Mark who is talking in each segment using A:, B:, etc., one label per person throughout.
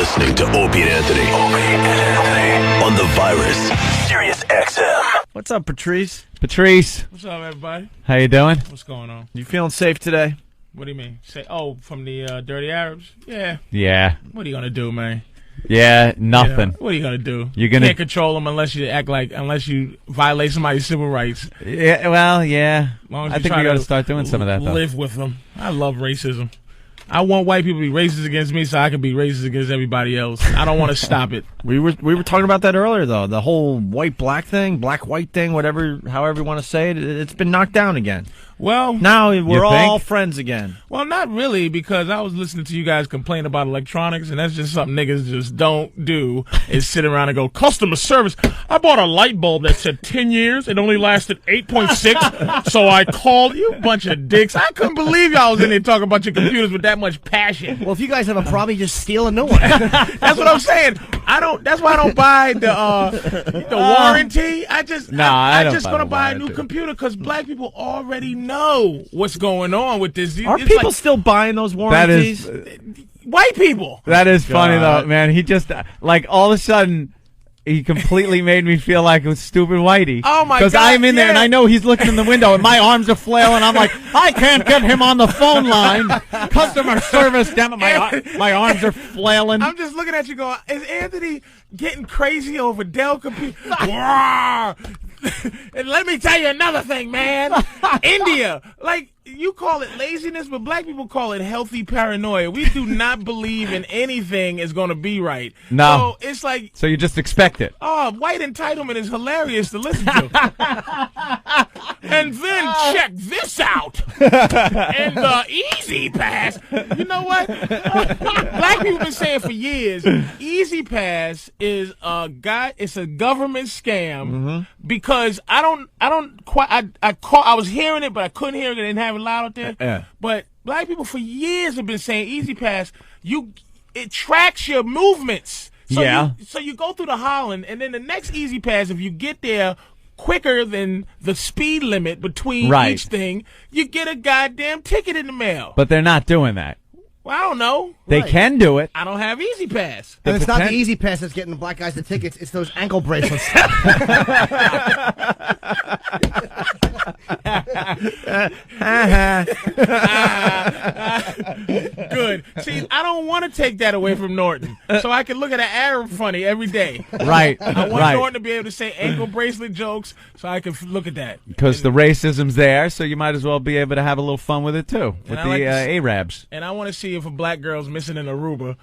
A: listening to Opie and Anthony. On the virus, Sirius XM.
B: What's up, Patrice?
C: Patrice.
D: What's up, everybody?
C: How you doing?
D: What's going on?
B: You feeling safe today?
D: What do you mean? From the Dirty Arabs? Yeah.
C: Yeah.
D: What are you gonna do, man?
C: Yeah, nothing.
D: Yeah. What are you gonna do?
C: You're gonna
D: can't control them unless you violate somebody's civil rights.
C: Yeah, well, yeah.
D: As long as
C: I
D: you
C: think
D: try
C: we got to
D: to
C: start doing some of that, though.
D: Live with them. I love racism. I want white people to be racist against me so I can be racist against everybody else. I don't want to stop it.
B: We were talking about that earlier, though. The whole white-black thing, black-white thing, whatever, however you want to say it, it's been knocked down again.
D: Well,
B: now we're all friends again.
D: Well, not really, because I was listening to you guys complain about electronics, and that's just something niggas just don't do, is sit around and go, customer service. I bought a light bulb that said 10 years. It only lasted 8.6, so I called you bunch of dicks. I couldn't believe y'all was in there talking about your computers with that much passion.
E: Well, if you guys have a problem, you just steal a new one.
D: That's what I'm saying. That's why I don't buy the warranty. I'm just gonna buy a new computer because black people already know what's going on with this.
B: Are people still buying those warranties?
D: White people.
C: That is funny though, man. He just all of a sudden he completely made me feel like it was stupid whitey.
D: Oh my God!
C: Because I'm in there and I know he's looking in the window and my arms are flailing. I'm like, I can't get him on the phone line. Customer service, damn it, my arms are flailing.
D: I'm just looking at you going, is Anthony getting crazy over Dell computer? And let me tell you another thing, man. India, you call it laziness, but black people call it healthy paranoia. We do not believe in anything is going to be right.
C: No.
D: So it's like...
C: So you just expect it.
D: Oh, white entitlement is hilarious to listen to. And then check this out. And the Easy Pass. You know what? Black people have been saying for years, Easy Pass is a government scam because I was hearing it, but I couldn't hear it. I didn't have it loud out there.
B: Yeah.
D: But black people for years have been saying Easy Pass, it tracks your movements. So you go through the Holland, and then the next Easy Pass, if you get there quicker than the speed limit between each thing, you get a goddamn ticket in the mail.
C: But they're not doing that.
D: Well, I don't know.
C: They can do it.
D: I don't have Easy Pass.
E: And it's not the Easy Pass that's getting the black guys the tickets. It's those ankle bracelets.
D: Good. See, I don't want to take that away from Norton, so I can look at an Arab funny every day.
C: Right.
D: I want Norton to be able to say ankle bracelet jokes, so I can look at that.
C: Because the racism's there, so you might as well be able to have a little fun with it too, with the Arabs.
D: And I want to see if a black girl's missing in Aruba.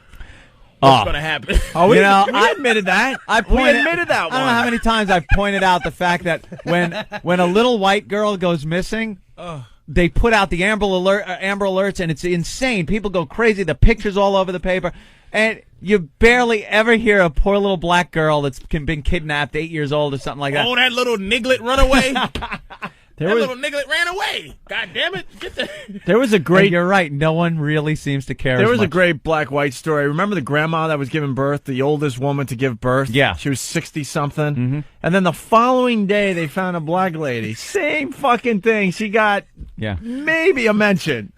D: What's going to happen?
B: Oh, we admitted that. We admitted that one.
C: I don't know how many times I've pointed out the fact that when a little white girl goes missing, they put out the Amber Alerts, and it's insane. People go crazy. The pictures all over the paper. And you barely ever hear a poor little black girl that's been kidnapped, 8 years old or something like that.
D: Oh, that little niglet runaway. Little niglet ran away. God damn it.
B: There was a great...
C: And you're right. No one really seems to care
B: There
C: as
B: was
C: much.
B: a great black-white story. Remember the grandma that was giving birth, the oldest woman to give birth?
C: Yeah.
B: She was 60-something. And then the following day, they found a black lady. Same fucking thing. She got maybe a mention.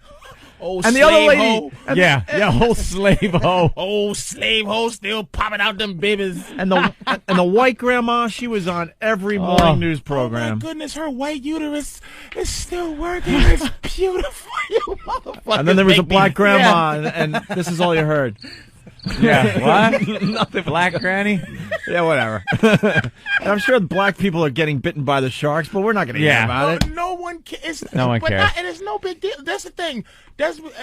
D: Old
B: and the
D: slave
B: other lady,
D: hoe.
C: Old slave hoe.
D: Old slave hoe still popping out them babies.
B: And the white grandma, she was on every morning news program.
D: Oh my goodness, her white uterus is still working. It's beautiful, you motherfucker.
B: And then there was a black grandma, and this is all you heard.
C: Yeah, what? Nothing. Black granny?
B: Yeah, whatever. And I'm sure black people are getting bitten by the sharks, but we're not going to hear about it.
D: No one cares.
C: No one cares.
D: And it's no big deal. That's the thing.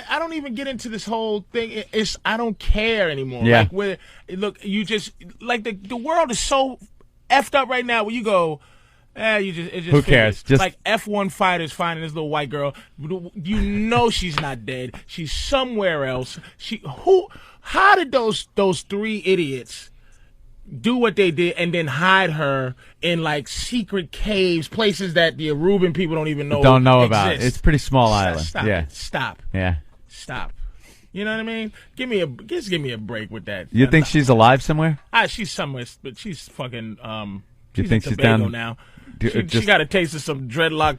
D: I don't even get into this whole thing. I don't care anymore.
C: Yeah.
D: Look, you just the world is so effed up right now. Where you go, who
C: cares?
D: Just like F1 fighters finding this little white girl. You know she's not dead. She's somewhere else. How did those three idiots do what they did and then hide her in secret caves, places that the Aruban people don't even know
C: about it? It's a pretty small island.
D: Stop.
C: Yeah.
D: Stop. You know what I mean? Give me a break with that.
C: You think she's alive somewhere?
D: She's somewhere, but she's fucking.
C: Do you think
D: in
C: she's
D: Tobago
C: down
D: now? She got a taste of some dreadlock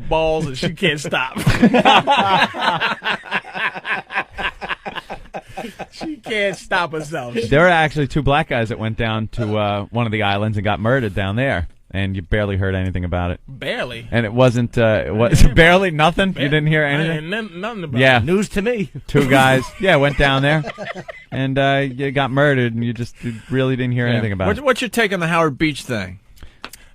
D: balls and she can't stop. She can't stop herself.
C: There are actually 2 black guys that went down to one of the islands and got murdered down there. And you barely heard anything about it.
D: Barely.
C: And it wasn't. It was barely nothing. You didn't hear anything.
D: Nothing about
C: Yeah,
D: it.
E: News to me.
C: 2 guys. Yeah, went down there, and you got murdered, and you really didn't hear anything about it.
B: What's your take on the Howard Beach thing?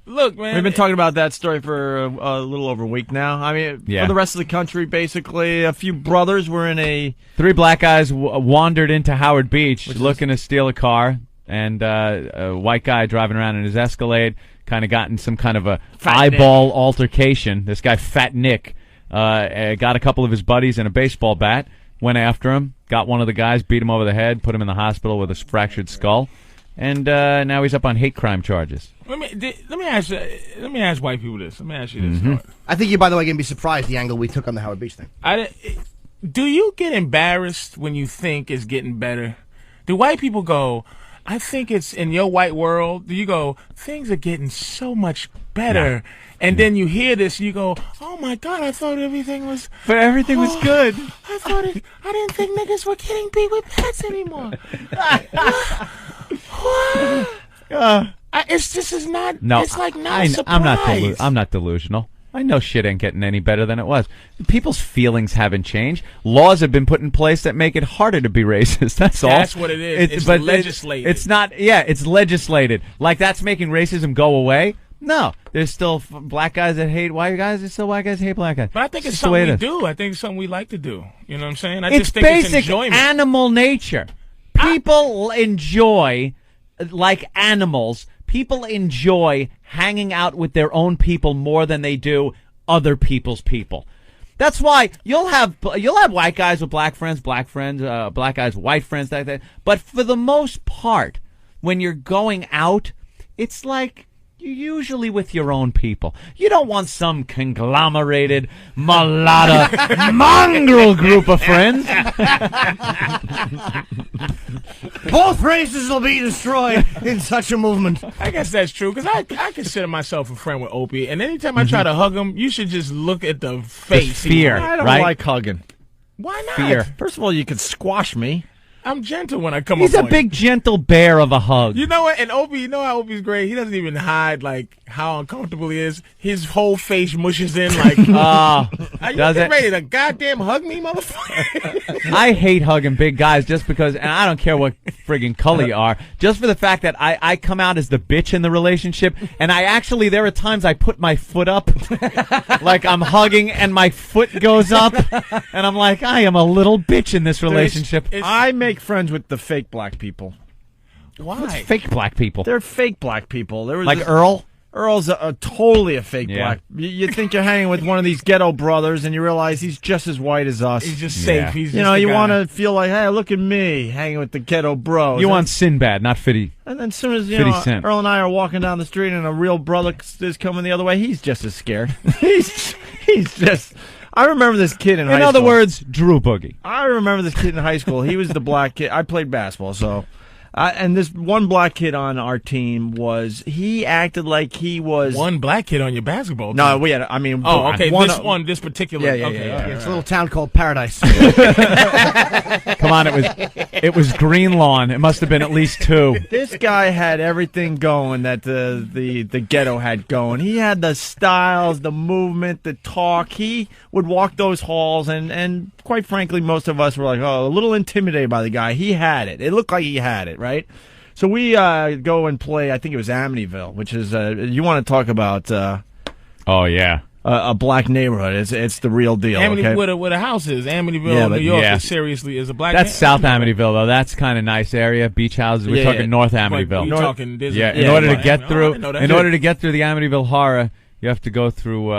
D: Look, man.
B: We've been talking about that story for a little over a week now. I mean, for the rest of the country, basically, a few brothers were in a...
C: 3 black guys wandered into Howard Beach looking to steal a car, and a white guy driving around in his Escalade kind of got in some kind of a eyeball altercation. This guy, Fat Nick, got a couple of his buddies and a baseball bat, went after him, got one of the guys, beat him over the head, put him in the hospital with a fractured skull, and now he's up on hate crime charges.
D: Let me ask white people this. Let me ask you this.
E: I think you, by the way, are going to be surprised the angle we took on the Howard Beach thing.
D: Do you get embarrassed when you think it's getting better? Do white people go, I think it's in your white world, do you go, things are getting so much better? No. And then you hear this, and you go, oh my God, I thought everything was...
C: But everything was good.
D: I didn't think niggas were getting beat with bats anymore. This is not...
C: No,
D: it's like not a surprise.
C: I'm not delusional. I know shit ain't getting any better than it was. People's feelings haven't changed. Laws have been put in place that make it harder to be racist. That's all.
D: That's what it is. It's legislated.
C: It's not. Yeah, it's legislated. Like that's making racism go away. No, there's still black guys that hate white guys. There's still white guys that hate black guys.
D: But I think it's something we do. I think it's something we like to do. You know what I'm saying? I
C: it's
D: just think
C: basic
D: it's enjoyment.
C: Animal nature. People enjoy, like animals. People enjoy hanging out with their own people more than they do other people's people. That's why you'll have white guys with black friends, black guys with white friends, like that. But for the most part, when you're going out, it's like you're usually with your own people. You don't want some conglomerated, mulatta, mongrel group of friends.
E: Both races will be destroyed in such a movement.
D: I guess that's true, because I consider myself a friend with Opie, and anytime I try to hug him, you should just look at the face.
C: The fear,
B: I don't
C: right?
B: like hugging.
D: Why not?
C: Fear.
B: First of all, you could squash me.
D: I'm gentle when I come
C: He's
D: up
C: a big, gentle bear of a hug.
D: You know what? And Opie, you know how Opie's great? He doesn't even hide, like, how uncomfortable he is. His whole face mushes in, like, are you ready to goddamn hug me, motherfucker?
C: I hate hugging big guys just because, and I don't care what friggin' color you are, just for the fact that I come out as the bitch in the relationship, and there are times I put my foot up, like I'm hugging, and my foot goes up, and I'm like, I am a little bitch in this relationship.
B: I make friends with the fake black people.
D: Why?
C: What's fake black people?
B: They're fake black people. There was
C: like Earl?
B: Earl's totally a fake black. You think you're hanging with one of these ghetto brothers, and you realize he's just as white as us.
D: He's just safe.
C: Yeah.
D: He's
B: you know, you want to feel like, hey, look at me hanging with the ghetto bros.
C: You want Sinbad, not 50.
B: And then as soon as you know,
C: Cent.
B: Earl and I are walking down the street, and a real brother is coming the other way, he's just as scared. he's just. I remember this kid in high school.
C: In other words, Drew Boogie.
B: I remember this kid in high school. He was the black kid. I played basketball, so... and this one black kid on our team he acted like he was...
D: One black kid on your basketball team?
B: No, we had, I mean...
D: Oh, okay, this particular...
B: Yeah.
E: It's a little town called Paradise.
C: Come on, it was Green Lawn. It must have been at least 2.
B: This guy had everything going that the ghetto had going. He had the styles, the movement, the talk. He would walk those halls, and quite frankly, most of us were like, a little intimidated by the guy. He had it. It looked like he had it, right? So we go and play, I think it was Amityville, which is, you want to talk about...
C: oh, yeah.
B: A black neighborhood. It's the real deal.
D: Amityville, where the house is. Amityville, New York, seriously, is a black
C: That's South Amityville, though. That's kind of nice area. Beach houses. We're talking North Amityville.
D: You're talking...
C: In order to get through the Amityville horror, you have to go through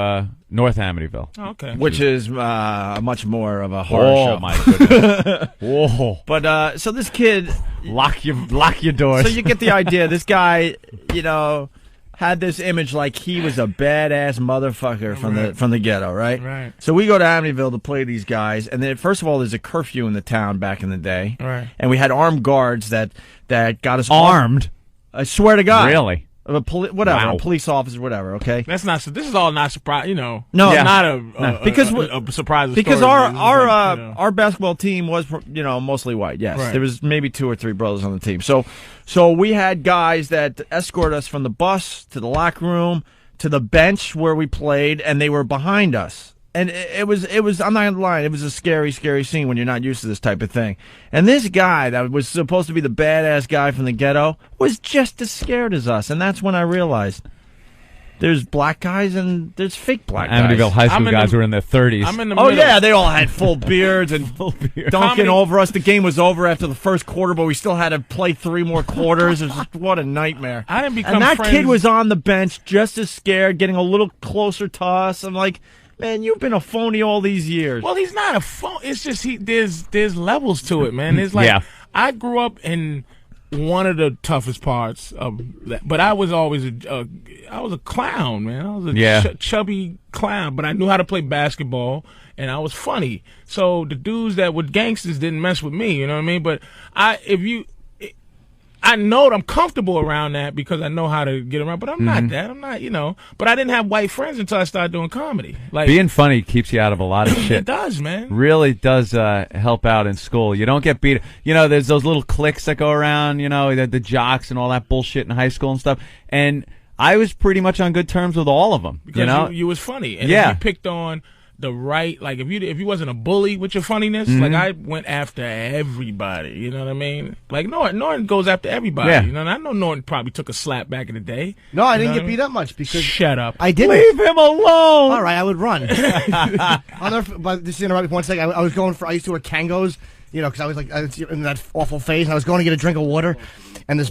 C: North Amityville.
D: Oh, okay.
B: Which is much more of a horror show.
C: Oh, my goodness. Whoa.
B: But, so this kid...
C: Lock your doors.
B: So you get the idea. This guy, had this image like he was a badass motherfucker from the ghetto, right?
D: Right.
B: So we go to Amityville to play these guys, and then first of all, there's a curfew in the town back in the day.
D: Right.
B: And we had armed guards that got us
C: armed.
B: I swear to God.
C: Really?
B: whatever,
C: Wow.
B: a police officer, whatever. Okay.
D: That's not. This is all not surprise.
B: No.
D: it's not
B: Because
D: a surprise.
B: Because
D: story,
B: our
D: man.
B: our
D: It's like,
B: our basketball team was mostly white. Yes,
D: Right.
B: there was maybe 2 or 3 brothers on the team. So we had guys that escorted us from the bus to the locker room to the bench where we played, and they were behind us. And it was. I'm not gonna lie. It was a scary, scary scene when you're not used to this type of thing. And this guy that was supposed to be the badass guy from the ghetto was just as scared as us. And that's when I realized there's black guys and there's fake black guys.
C: Amityville High
D: I'm
C: School
D: in
C: guys
D: the-
C: were in their 30s.
D: I'm in the
B: Oh
D: middle.
B: yeah, they all had full beards and dunking
D: Comedy-
B: over us. The game was over after the first quarter, but we still had to play 3 more quarters. It was just, what a nightmare.
D: I didn't become
B: And that
D: friends.
B: kid was on the bench, just as scared, getting a little closer to us. I'm like, man, you've been a phony all these years.
D: Well, he's not a phone. It's just there's levels to it, man. It's like
C: Yeah.
D: I grew up in one of the toughest parts of that, but I was always I was a clown, man. I was a chubby clown, but I knew how to play basketball and I was funny. So the dudes that were gangsters didn't mess with me, you know what I mean? But I know I'm comfortable around that because I know how to get around, but I'm not that. I'm not, but I didn't have white friends until I started doing comedy. Like,
C: Being funny keeps you out of a lot of
D: it
C: shit.
D: does, man.
C: Really does help out in school. You don't get beat. There's those little cliques that go around, the jocks and all that bullshit in high school and stuff. And I was pretty much on good terms with all of them.
D: Because you was funny. And
C: Yeah.
D: if you picked on the right, like if you wasn't a bully with your funniness, like I went after everybody, you know what I mean? Like Norton goes after everybody,
C: Yeah.
D: And I know Norton probably took a slap back in the day.
E: No, I
D: You
E: didn't
D: know
E: get
D: what
E: beat up much because
D: Shut up.
E: I didn't.
C: Leave him alone.
E: All right, I would run. But just to interrupt you for one second, I used to wear Kangos, because I was in that awful phase, and I was going to get a drink of water, and this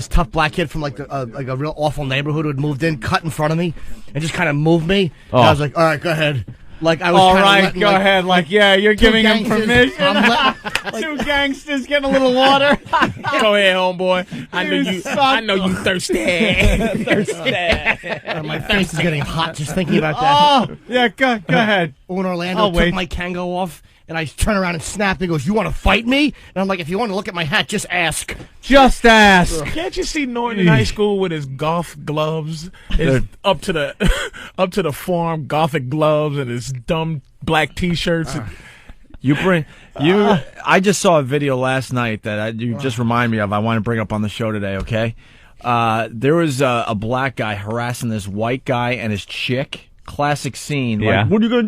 E: tough black kid from like a real awful neighborhood who had moved in, cut in front of me, and just kind of moved me. And I was like, all right, go ahead. Like I was.
C: All
E: kinda
C: right,
E: letting,
C: go ahead. Like, yeah, you're giving him
E: gangsters-
C: permission.
E: I'm
C: 2 gangsters getting a little water.
D: Go ahead, homeboy. I know you thirsty.
E: my face is getting hot just thinking about that.
C: Oh, yeah, go ahead.
E: When Orlando
C: I'll
E: took
C: wait.
E: my Kango off, and I turn around and snap, and he goes, "You want to fight me?" And I'm like, "If you want to look at my hat, just ask."
C: Just ask.
D: Can't you see Norton in high school with his golf gloves, his up to the forearm gothic gloves, and his dumb black T-shirts?
B: I just saw a video last night that you just remind me of. I want to bring up on the show today. Okay, there was a black guy harassing this white guy and his chick. Classic scene.
C: Yeah.
B: Like, what are you gonna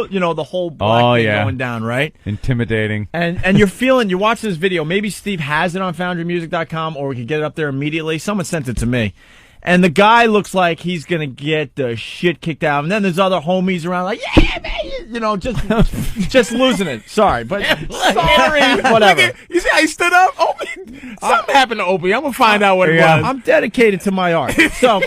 B: do? The whole black thing going down, right?
C: Intimidating.
B: And you're watching this video. Maybe Steve has it on FoundryMusic.com, or we could get it up there immediately. Someone sent it to me. And the guy looks like he's going to get the shit kicked out. And then there's other homies around like, yeah, man, just losing it. Sorry, but sorry, whatever.
D: You see how he stood up? Opie, something happened to Opie. I'm going to find out what it
C: Yeah.
D: was.
B: I'm dedicated to my art. So,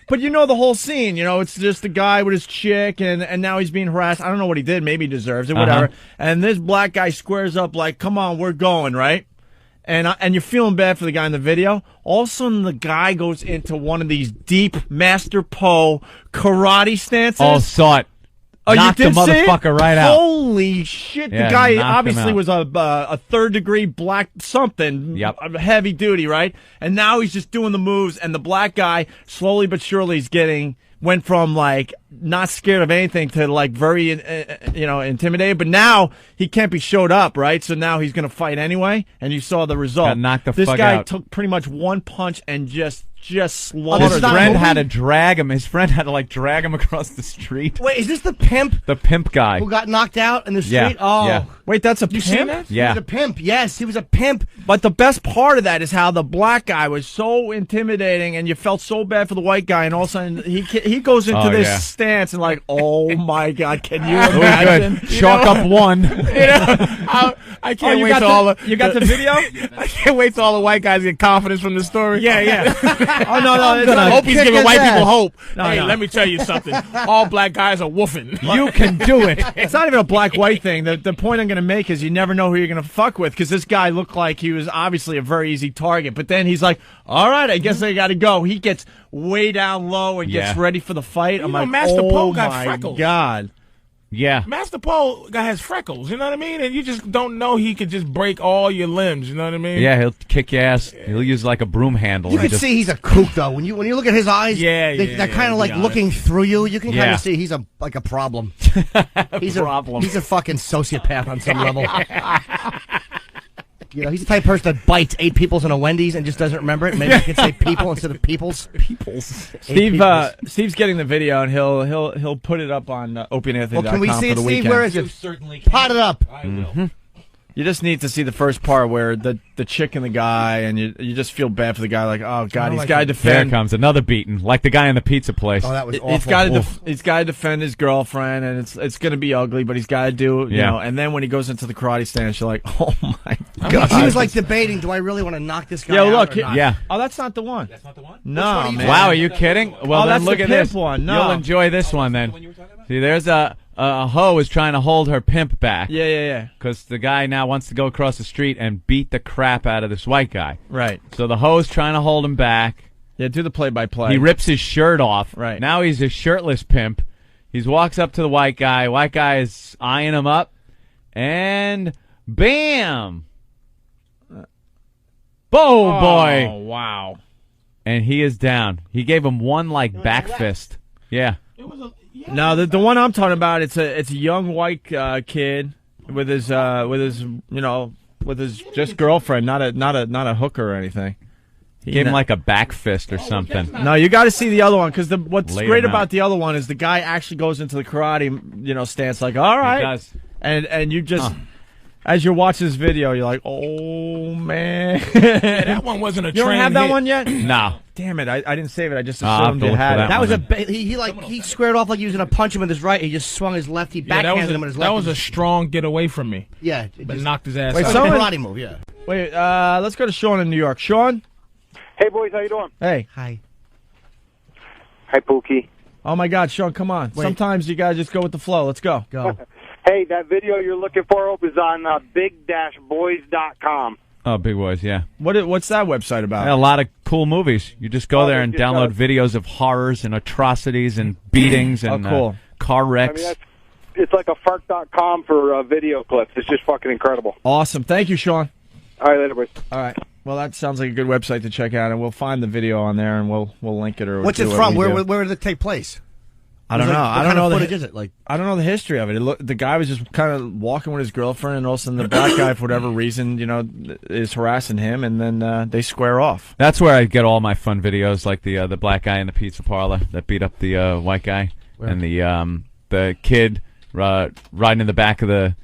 B: but the whole scene, it's just the guy with his chick, and now he's being harassed. I don't know what he did. Maybe he deserves it, whatever. And this black guy squares up like, come on, we're going, right? And you're feeling bad for the guy in the video. All of a sudden, the guy goes into one of these deep Master Po karate stances.
C: Oh, saw it.
B: Oh,
C: Knocked
B: you
C: the
B: did see it?
C: motherfucker right out.
B: Holy shit.
C: Yeah,
B: the guy
C: knocked him
B: obviously
C: out.
B: was a third-degree black something.
C: Yep.
B: Heavy duty, right? And now he's just doing the moves, and the black guy, slowly but surely, went from, like, not scared of anything to, like, very, intimidated. But now he can't be showed up, right? So now he's going to fight anyway, and you saw the result.
C: Got knocked the
B: this
C: fuck
B: guy
C: out.
B: took pretty much one punch and just slaughtered
C: His
E: His not
C: friend
E: Opie?
C: had to drag him. His friend had to drag him across the street.
E: Wait, is this the pimp
C: The pimp guy.
E: who got knocked out in the street?
C: Yeah,
E: Oh.
C: yeah.
B: Wait, that's a
D: You seen
B: pimp?
D: that?
E: He
C: Yeah.
E: was a pimp. Yes, he was a pimp.
B: But the best part of that is how the black guy was so intimidating, and you felt so bad for the white guy, and all of a sudden he goes into
C: Oh,
B: this
C: yeah.
B: stance and like, oh my God, can you
C: Oh,
B: imagine?
C: good. Chalk up one.
D: I can't
B: you
D: wait
B: got
D: till all
B: you got the video?
D: I can't wait till all the white guys get confidence from the story.
B: Yeah. Oh no, it's
E: gonna
B: not-
D: Opie's giving
E: his
D: white
E: ass.
D: people hope.
B: No,
D: Hey,
B: no.
D: let me tell you something. All black guys are woofing.
C: You can do it.
B: it's not even a black-white thing. The point I'm going to make is you never know who you're going to fuck with, because this guy looked like he was obviously a very easy target. But then he's like, all right, I guess I got to go. He gets way down low and gets
C: Yeah.
B: ready for the fight. I'm
D: know,
B: like,
D: Master
B: oh
D: Po got
B: my
D: freckles.
B: God.
C: Yeah.
D: Master Pole guy has freckles, you know what I mean? And you just don't know he could just break all your limbs, you know what I mean?
C: Yeah, he'll kick your ass. He'll use like a broom handle.
E: You
C: and
E: can see he's a kook though. When you look at his eyes, they're kind of like looking through you. You can kind of see he's a problem. He's a fucking sociopath on some level. You know, he's the type of person that bites 8 peoples in a Wendy's and just doesn't remember it. Maybe I could say people instead of peoples.
B: Steve's getting the video, and he'll put it up on OpieandAnthony.com.
E: Well, can we see it, Steve?
B: Weekend.
E: Where is it?
F: Certainly can.
E: Pot it up.
F: I will.
B: You just need to see the first part where the chick and the guy, and you just feel bad for the guy. Like, oh God, he's got to
C: Here
B: defend.
C: comes another beating, like the guy in the pizza place.
E: Oh, that was awful.
B: He's got to defend his girlfriend, and it's going to be ugly, but he's got to do you know. And then when he goes into the karate stance, you're like, oh my God.
E: He was like debating, do I really want to knock this guy out?
B: Look,
E: or not?
C: Yeah.
B: Oh, that's not the one.
F: That's not the one?
B: No, man.
C: Wow, are you kidding? Well, then
B: that's
C: look
B: the
C: at
B: pimp
C: this
B: one. No.
C: You'll enjoy this one then.
F: The one you were talking about?
C: See, there's a hoe is trying to hold her pimp back.
B: Yeah.
C: Because the guy now wants to go across the street and beat the crap out of this white guy.
B: Right.
C: So the hoe's trying to hold him back.
B: Yeah, do the play-by-play.
C: He rips his shirt off.
B: Right.
C: Now he's a shirtless pimp. He walks up to the white guy. White guy is eyeing him up. And bam! Oh, boy.
B: Oh, wow.
C: And he is down. He gave him one, back fist. Yeah.
D: It was
B: No, the one I'm talking about, it's a young white kid with his just girlfriend, not a hooker or anything.
C: He gave him like a back fist or something.
B: No, you got to see the other one, because what's
C: Laid
B: great
C: him
B: about
C: out.
B: the other one is the guy actually goes into the karate stance like, all right,
C: He does.
B: and you just. As you're watching this video, you're like, "Oh man!"
D: that one wasn't a
B: You don't
D: train
B: have that
D: hit.
B: one yet?
C: No.
B: Damn it! I didn't save it. I just
C: I'll have
B: assumed
C: to
B: you
C: look
B: had
C: for
B: it.
E: That was
C: one.
E: he squared off like he was going to punch him with his right. He just swung his left. He backhanded him with his left.
D: That was a strong get away from me.
E: Yeah.
D: But knocked his ass
B: Wait,
D: out.
E: Some
B: someone-
E: karate move, yeah.
B: Wait, let's go to Sean in New York. Sean,
G: Hey, boys, how you doing?
B: hey.
E: Hi.
G: Hi, Pookie.
B: Oh my God, Sean, come on.
E: Wait.
B: Sometimes you gotta just go with the flow. Let's go.
E: Go.
G: Hey, that video you're looking for, Hope, is on big-boys.com.
C: Oh, Big Boys, yeah.
B: What's that website about?
C: A lot of cool movies. You just go there and
G: just
C: download videos of horrors and atrocities and beatings and
B: cool.
C: car
G: I
C: wrecks.
G: mean, it's like a fark.com for video clips. It's just fucking incredible.
B: Awesome. Thank you, Sean.
G: All right, later, boys.
B: All right. Well, that sounds like a good website to check out, and we'll find the video on there, and we'll link it or.
E: What's
B: do
E: it
B: what
E: from?
B: we do.
E: Where did it take place?
B: I don't know. I don't know the
E: footage is it? Like,
B: I don't know the history of it. The guy was just kind of walking with his girlfriend, and all of a sudden the black guy, for whatever reason, is harassing him, and then they square off.
C: That's where I get all my fun videos, like the black guy in the pizza parlor that beat up the white guy, and the kid riding in the back of the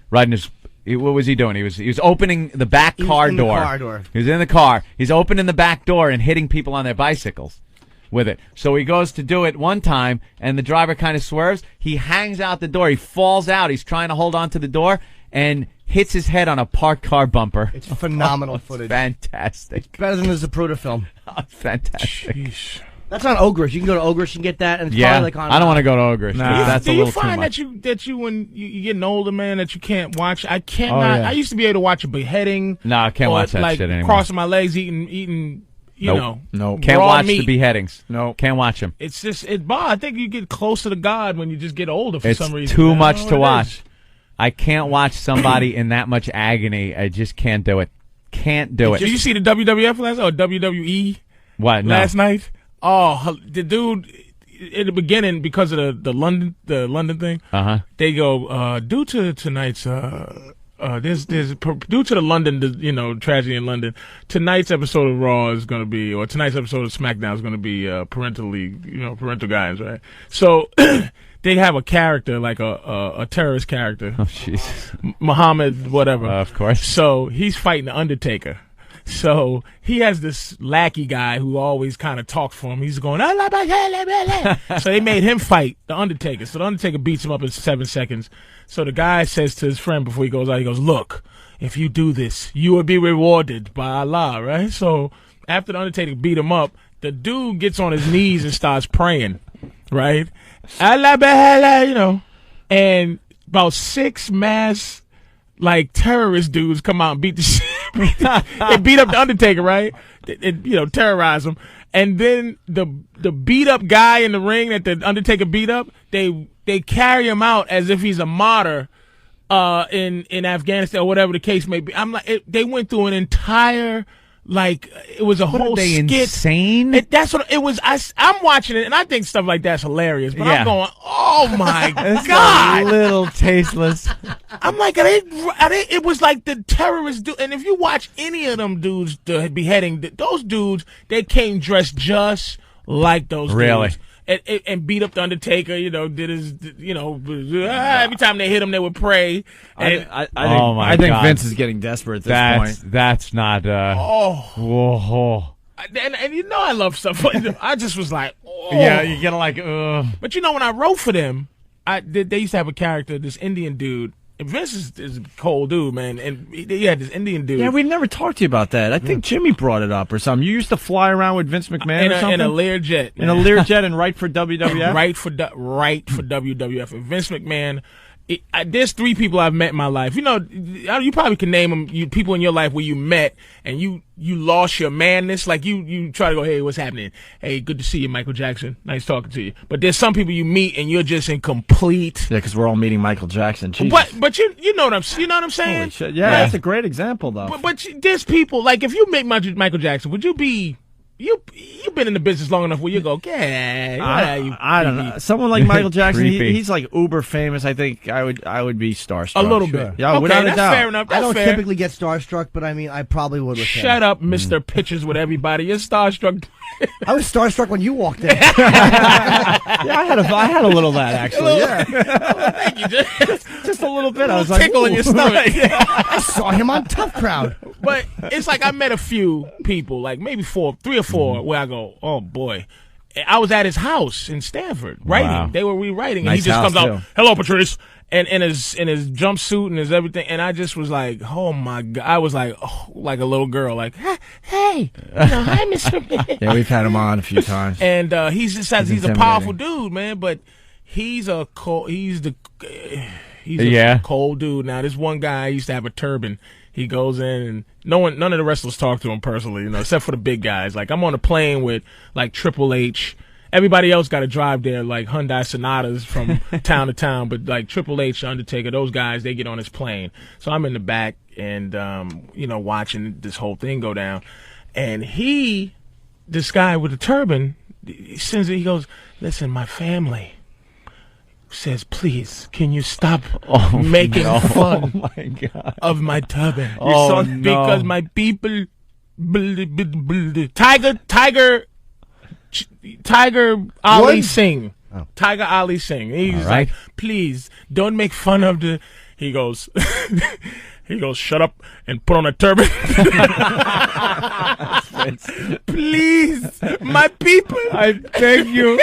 C: what was he doing? He was opening the back car door. He was in the car. He's opening the back door and hitting people on their bicycles with it. So he goes to do it one time, and the driver kind of swerves. He hangs out the door. He falls out. He's trying to hold on to the door and hits his head on a parked car bumper.
E: it's phenomenal footage.
C: Fantastic.
E: Better than the Zapruder film.
C: Fantastic.
D: Sheesh.
E: That's on Ogrish. You can go to Ogrish and get that, and it's
C: Yeah,
E: probably like on.
C: I don't want to go to Ogre.
B: Nah.
C: That's
D: Do
C: a
D: you
C: little too
D: find
C: much.
D: that you when you're getting older, man, that you can't watch? I cannot.
B: yeah.
D: I used to be able to watch a beheading.
C: No, I can't
D: or,
C: watch that
D: like,
C: shit anymore.
D: Crossing my legs, eating.
C: Nope.
B: No.
C: Can't
D: raw
C: watch
D: meat.
C: the beheadings.
B: No.
C: Can't watch them.
D: It's just I think you get closer to God when you just get older for
C: It's
D: some reason.
C: too
D: man. I
C: much
D: don't
C: to
D: know what it
C: watch.
D: is.
C: I can't watch somebody in that much agony. I just can't do it. Can't do
D: Did
C: it.
D: you see the WWF last or WWE
C: What? No.
D: last night? Oh, the dude in the beginning, because of the London thing.
C: Uh-huh.
D: They go due to tonight's due to the London tragedy in London. Tonight's episode of Raw is going to be, or tonight's episode of SmackDown is going to be parental guidance, right? So they have a character like a terrorist character,
C: Oh, Jesus.
D: Muhammad whatever.
C: Of course.
D: So he's fighting the Undertaker. So he has this lackey guy who always kind of talks for him. He's going, so they made him fight the Undertaker. So the Undertaker beats him up in 7 seconds. So the guy says to his friend before he goes out, he goes, look, if you do this, you will be rewarded by Allah, right? So after the Undertaker beat him up, the dude gets on his knees and starts praying, right? Allah, and about 6 mass terrorist dudes come out and beat the shit. They beat up the Undertaker, right? They terrorize him. And then the beat up guy in the ring that the Undertaker beat up, they carry him out as if he's a martyr in Afghanistan or whatever the case may be. I'm like, they went through an entire, like, it was a whole skit.
C: Insane?
D: That's what it was. I'm watching it and I think stuff like that's hilarious. But I'm going, oh my God.
C: A little tasteless.
D: I'm like, it was like the terrorists do. And if you watch any of them dudes, the beheading, those dudes, they came dressed just like those dudes. And beat up the Undertaker, did his, every time they hit him, they would pray. And
B: I think Vince is getting desperate at this point.
C: That's not, whoa.
D: And I love stuff like that. I just was like, oh.
C: Yeah, you get like,
D: But when I wrote for them, they used to have a character, this Indian dude. And Vince is a cold dude, man. And he had this Indian dude.
B: Yeah, we never talked to you about that. I think Jimmy brought it up or something. You used to fly around with Vince McMahon or something?
D: In a Learjet.
B: In a Learjet and write for WWF?
D: Right for WWF. And Vince McMahon, there's 3 people I've met in my life. You probably can name them, people in your life where you met and you lost your manness. Like you try to go, hey, what's happening? Hey, good to see you, Michael Jackson. Nice talking to you. But there's some people you meet and you're just in complete.
B: Yeah, because we're all meeting Michael Jackson. Jesus.
D: But you know what I'm saying?
B: Holy shit. Yeah, that's a great example though.
D: But there's people, like, if you meet Michael Jackson, would you be? You've been in the business long enough where you go,
B: I don't know. Someone like Michael Jackson, he's like uber famous. I think I would be starstruck.
D: A little bit.
B: Yeah, without a doubt.
D: Fair enough. That's
E: I don't
D: fair.
E: typically get starstruck, but I mean, I probably would with him.
D: Shut up, Mr. Pictures with everybody. You're starstruck.
E: I was starstruck when you walked in.
B: Yeah, I had a little of that actually. Yeah,
D: Thank you.
B: just a little bit. I was
D: tickle in your stomach.
E: I saw him on Tough Crowd.
D: But it's like I met a few people, like maybe 3 or 4, where I go, oh boy. I was at his house in Stanford writing.
C: Wow.
D: They were rewriting,
B: Nice
D: and he just
B: house,
D: comes
B: too.
D: out, hello, Patrice, and in his jumpsuit and his everything, and I just was like, oh my God, I was like, like a little girl, like, hey, hi, Mr.
B: Yeah, we've had him on a few times.
D: And he's a
B: intimidating.
D: powerful dude, man, but he's a cold dude. Now, this one guy used to have a turban. He goes in, and none of the wrestlers talk to him personally, except for the big guys. Like, I'm on a plane with, like, Triple H. Everybody else got to drive their, like, Hyundai Sonatas from town to town, but, like, Triple H, Undertaker, those guys, they get on his plane. So I'm in the back and, watching this whole thing go down. And this guy with the turban, he goes, listen, my family says, please, can you stop making fun of my turban? Because my people, Tiger Ali Singh. Tiger Ali Singh. He's like, please, don't make fun of the... He goes, shut up and put on a turban. Please, my people.
C: I beg you.